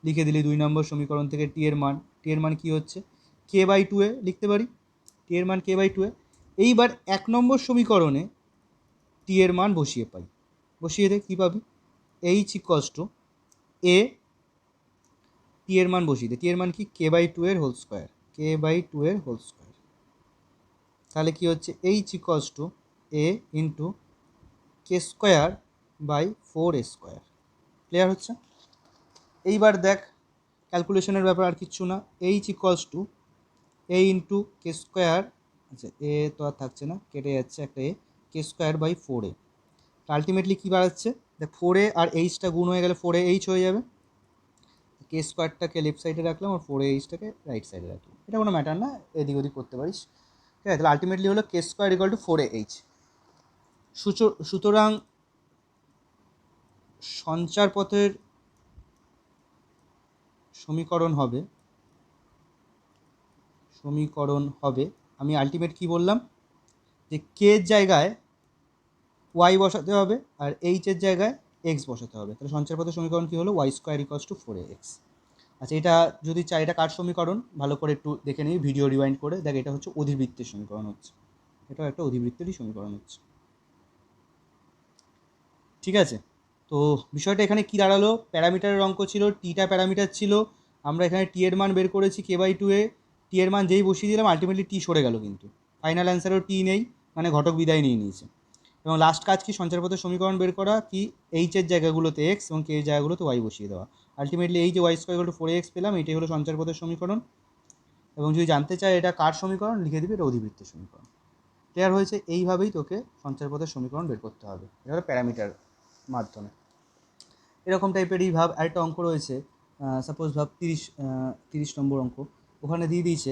লিখে দিলি, 2 নম্বর সমীকরণ থেকে টি এর মান কী হচ্ছে কে বাই 2 এ লিখতে পারি, টি এর মান k/2 এইবার 1 নম্বর সমীকরণে টি এর মান বসিয়ে পাই, বসিয়ে দে কী পাবি, h = a, টি এর মান বসিয়ে দে, টি এর মান কি k/2 এর হোল স্কোয়ার, k/2 এর হোল স্কোয়ার। তাহলে কি হচ্ছে h = a into k²/4a²। Clear হচ্ছে? এইবার দেখ ক্যালকুলেশনের ব্যাপার, আর কিচ্ছু না, h = a ইন্টু k², আচ্ছা এ তো আর থাকছে না, কেটে যাচ্ছে একটা এ, k²/4a। আলটিমেটলি কী বাড়াচ্ছে দেখ, 4a আর এইচটা গুণ হয়ে গেলে 4ah হয়ে যাবে, k² লেফট সাইডে রাখলাম আর 4ahটাকে রাইট সাইডে রাখলাম, এটা কোনো ম্যাটার না, এদিক ওদিক করতে পারিস। ঠিক আছে, তাহলে আলটিমেটলি হলো k² = 4ah। সুতরাং সঞ্চার পথের সমীকরণ হবে, আমি আলটিমেট কি বললাম, যে কে এর জায়গায় ওয়াই বসাতে হবে আর এইচ এর জায়গায় এক্স বসাতে হবে। তাহলে সঞ্চার পথের সমীকরণ কী হলো, y² = 4ax। আচ্ছা এটা যদি চাই, এটা কার সমীকরণ ভালো করে একটু দেখে নিই, ভিডিও রিওয়াইন্ড করে দেখ, এটা হচ্ছে অধিবৃত্তের সমীকরণ হচ্ছে, এটাও একটা অধিবৃত্তেরই সমীকরণ হচ্ছে। ঠিক আছে, তো বিষয়টা এখানে কি দাঁড়ালো, প্যারামিটারের অঙ্ক ছিল, টিটা প্যারামিটার ছিল, আমরা এখানে টি এর মান বের করেছি k/2 এ, টি এর মান যেই বসিয়ে দিলাম আলটিমেটলি টি সরে গেল, কিন্তু ফাইনাল অ্যান্সারেও টি নেই, মানে ঘটক বিদায় নিয়ে নিয়েছে। এবং লাস্ট কাজ কি, সঞ্চারপথের সমীকরণ বের করা, কি এইচ এর জায়গাগুলোতে এক্স এবং কে এর জায়গাগুলোতে ওয়াই বসিয়ে দেওয়া। আলটিমেটলি এই যে y² = 4ax পেলাম, এটাই হলো সঞ্চারপথের সমীকরণ। এবং যদি জানতে চাই এটা কার সমীকরণ, লিখে দিবি এটা অধিবৃত্তের সমীকরণ। ক্লিয়ার হয়েছে? এইভাবেই তোকে সঞ্চারপথের সমীকরণ বের করতে হবে, এটা হলো প্যারামিটার মাধ্যমে। এরকম টাইপেরই ভাব আরেকটা অঙ্ক রয়েছে, সাপোজ ভাব 30 নম্বর অঙ্ক, ওখানে দিয়ে দিয়েছে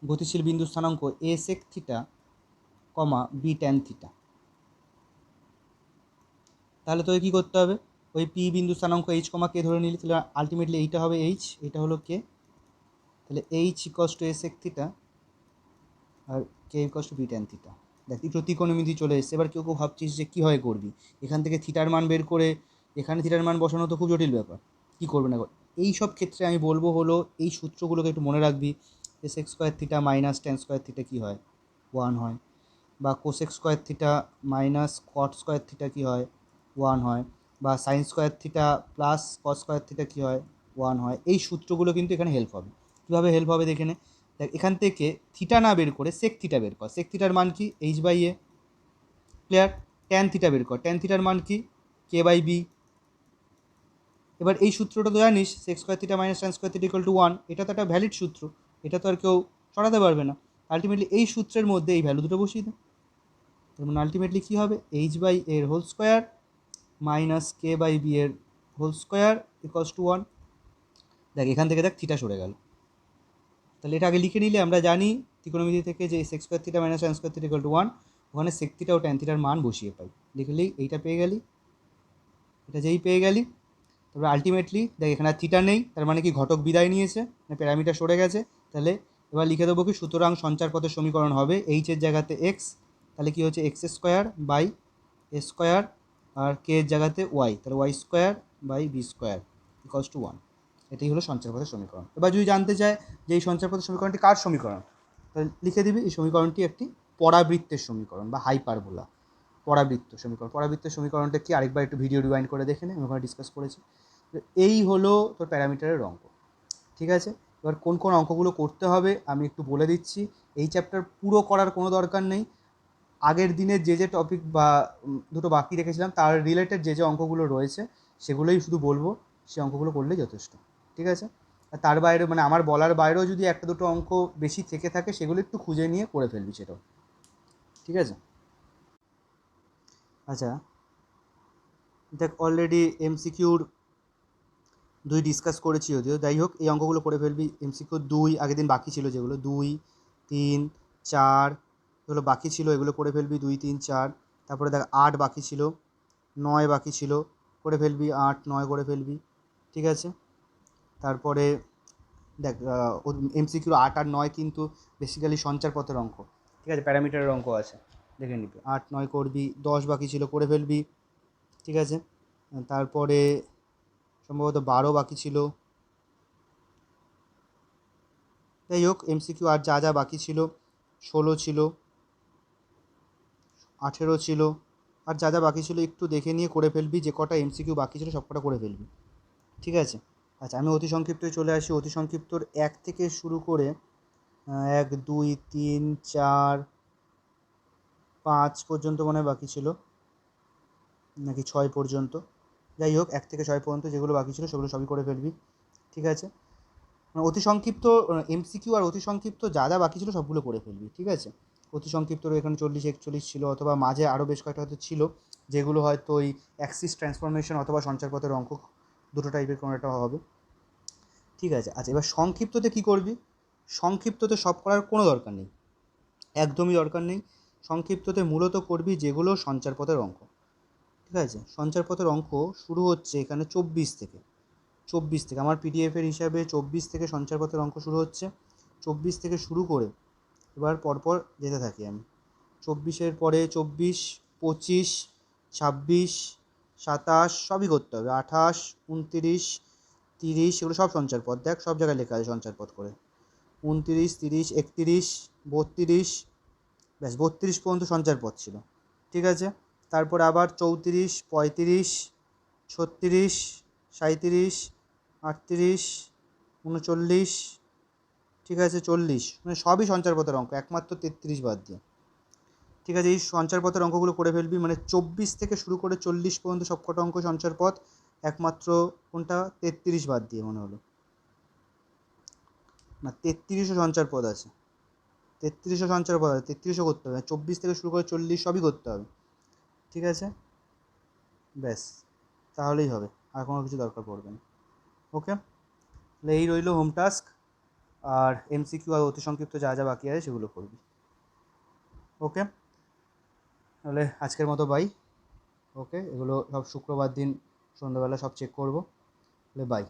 গতিশীল বিন্দু স্থানাঙ্ক a sec θ, b tan θ। তাহলে তোকে কী করতে হবে, ওই পি বিন্দু স্থানাঙ্ক h, k ধরে নিলি, তাহলে আলটিমেটলি এইটা হবে h, এটা হলো k, তাহলে h = a sec θ R k = b tan θ। দেখ একটু ত্রিকোণমিতি চলে এসছে। এবার কেউ কেউ ভাবছিস যে কীভাবে করবি, এখান থেকে থিটার মান বের করে এখানে থিটার মান বসানো তো খুব জটিল ব্যাপার, কী করবে না। এই সব ক্ষেত্রে আমি বলবো হলো এই সূত্রগুলোকে একটু মনে রাখবি, sec² θ - tan² θ কী হয়, 1 হয়, বা cosec² θ - cot² θ কী হয়, 1 হয়, বা sin² θ + cos² θ কী হয়, 1 হয়। এই সূত্রগুলো কিন্তু এখানে হেল্প হবে। কীভাবে হেল্প হবে দেখে নে, দেখ এখান থেকে থিটা না বের করে sec θ বের কর, sec θ মান কি h/a। ক্লিয়ার? tan θ বের কর, tan θ মান কি k/b। এবার এই সূত্রটা তো জানিস, sec² θ - tan² θ = 1, এটা তো একটা ভ্যালিড সূত্র, এটা তো আর কেউ সরাতে পারবে না। আলটিমেটলি এই সূত্রের মধ্যে এই ভ্যালু দুটো বসিয়ে দেয়, তার মানে আলটিমেটলি কী হবে, h/a এর হোল স্কোয়ার মাইনাস k/b এর হোল স্কোয়ার = 1। দেখ এখান থেকে দেখ থিটা সরে গেল, তাহলে এটা আগে লিখে নিলে আমরা জানি ত্রিকোণমিতি থেকে যে sec² θ - tan² θ = 1, ওখানে sec θ ও tan θ মান বসিয়ে পাই, লিখলেই এইটা পেয়ে গেলি। এটা যেই পেয়ে গেলি, তারপরে আলটিমেটলি দেখ এখানে আর থিটা নেই, তার মানে কি ঘটক বিদায় নিয়েছে, মানে প্যারামিটার সরে গেছে। তাহলে এবার লিখে দেবো কি, সুতরাং সঞ্চার পথের সমীকরণ হবে এইচ এর জায়গাতে এক্স, তাহলে কি হচ্ছে x² আর কে এর জায়গাতে ওয়াই, তাহলে y²/b² = 1। এটাই হলো সঞ্চার পথের সমীকরণ। এবার যদি জানতে চায় যে এই সঞ্চার পথের সমীকরণটি কার সমীকরণ, তাহলে লিখে দিবি এই সমীকরণটি একটি পরাবৃত্তের সমীকরণ বা হাইপারবোলা, পরাবৃত্ত সমীকরণ। পরাবৃত্তের সমীকরণটা কি আরেকবার একটু ভিডিও রিওয়াইন্ড করে দেখে নে, আমি ওখানে ডিসকাস করেছি। এই হলো তোর প্যারামিটারের অঙ্ক। ঠিক আছে, এবার কোন কোন অঙ্কগুলো করতে হবে আমি একটু বলে দিচ্ছি। এই চ্যাপ্টার পুরো করার কোনো দরকার নেই, আগের দিনের যে টপিক বা দুটো বাকি রেখেছিলাম তার রিলেটেড যে অঙ্কগুলো রয়েছে সেগুলোই শুধু বলবো, সেই অঙ্কগুলো করলেই যথেষ্ট। ঠিক আছে, আর তার বাইরে মানে আমার বলার বাইরেও যদি একটা দুটো অঙ্ক বেশি থেকে থাকে সেগুলো একটু খুঁজে নিয়ে করে ফেলবি সেটাও। ঠিক আছে, আচ্ছা দেখ অলরেডি এমসিকিউর 2 ডিসকাস করেছি যদিও, যাই হোক এই অঙ্কগুলো করে ফেলবি। এমসিকিউ 2 আগের দিন বাকি ছিল, যেগুলো 2, 3, 4 এগুলো বাকি ছিল, এগুলো করে ফেলবি 2, 3, 4। তারপরে দেখ 8 বাকি ছিল, 9 বাকি ছিল, করে ফেলবি 8, 9 করে ফেলবি। ঠিক আছে, তারপরে দেখ এমসিকিউ 8 আর 9 কিন্তু বেসিক্যালি সঞ্চার পথের অঙ্ক। ঠিক আছে, প্যারামিটারের অঙ্ক আছে, দেখে নিবি। 8, 9 করবি, 10 বাকি ছিল, করে ফেলবি। ঠিক আছে, তারপরে সম্ভবত 12 বাকি ছিল। যাই হোক এমসিকিউ আর যা যা বাকি ছিল 16 ছিল, 18 ছিল, আর যা যা বাকি ছিল একটু দেখে নিয়ে করে ফেলবি, যে কটা এমসিকিউ বাকি ছিল সব কটা করে ফেলবি, ঠিক আছে? আচ্ছা, আমি অতি সংক্ষিপ্তই চলে আসি। অতি সংক্ষিপ্তর 1 থেকে শুরু করে 1 2 3 4 5 পর্যন্ত মনে হয় বাকি ছিল, নাকি 6 পর্যন্ত, যাই হোক 1 থেকে 6 পর্যন্ত যেগুলো বাকি ছিল সেগুলো সবই করে ফেলবি, ঠিক আছে? মানে অতি সংক্ষিপ্ত এমসিকিউ আর অতি সংক্ষিপ্ত যা যা বাকি ছিল সবগুলো করে ফেলবি, ঠিক আছে? অতি সংক্ষিপ্তর এখানে 40 41 ছিল, অথবা মাঝে আরও বেশ কয়েকটা হয়তো ছিল যেগুলো হয়তো ওই অ্যাক্সিস ট্রান্সফরমেশন অথবা সঞ্চারপথের অঙ্ক, দুটো টাইপের কোনো একটা হবে, ঠিক আছে? আচ্ছা, এবার সংক্ষিপ্ততে কী করবি? সংক্ষিপ্ততে সব করার কোনো দরকার নেই, একদমই দরকার নেই। সংক্ষিপ্ততে মূলত করবি যেগুলো সঞ্চারপথের অঙ্ক, ঠিক আছে? সঞ্চারপথের অঙ্ক শুরু হচ্ছে এখানে 24 থেকে আমার পিডিএফের হিসাবে 24 থেকে সঞ্চারপথের অঙ্ক শুরু হচ্ছে। 24 থেকে শুরু করে এবার পরপর যেতে থাকি আমি। 24-এর পরে 24, 25, 26, 27 সবই করতে হবে, 28, 29, 30 এগুলো সব সঞ্চারপথ, দেখ সব জায়গায় লেখা আছে সঞ্চারপথ করে। 29, 30, 31, 32, ব্যাস 32 পর্যন্ত সঞ্চারপথ ছিল, ঠিক আছে? তারপরে আবার 34, 35, 36, 37, 38, 39, ঠিক আছে, 40, মানে সবই সঞ্চারপথের অঙ্ক একমাত্র 33 বাদ দিয়ে, ঠিক আছে? এই সঞ্চারপথের অঙ্কগুলো করে ফেলবি, মানে 24 থেকে শুরু করে 40 পর্যন্ত সব কটা অঙ্ক সঞ্চারপথ, একমাত্র কোনটা 33 বাদ দিয়ে মনে হলো, না 33ও সঞ্চারপথ আছে, 33ও সঞ্চারপথ আছে, 33ও করতে হবে, 24 থেকে শুরু করে 40 সবই করতে হবে, ঠিক আছে? ব্যাস, তাহলেই হবে, আর কোনো কিছু দরকার পড়বে না। ওকে, তাহলে এই রইলো হোম টাস্ক, আর এমসিকিউ আর অতি সংক্ষিপ্ত যা যা বাকি আছে সেগুলো করবি। ওকে, তাহলে আজকের মতো বাই। ওকে, এগুলো সব শুক্রবার দিন সন্ধ্যাবেলা সব চেক করবো, তাহলে বাই।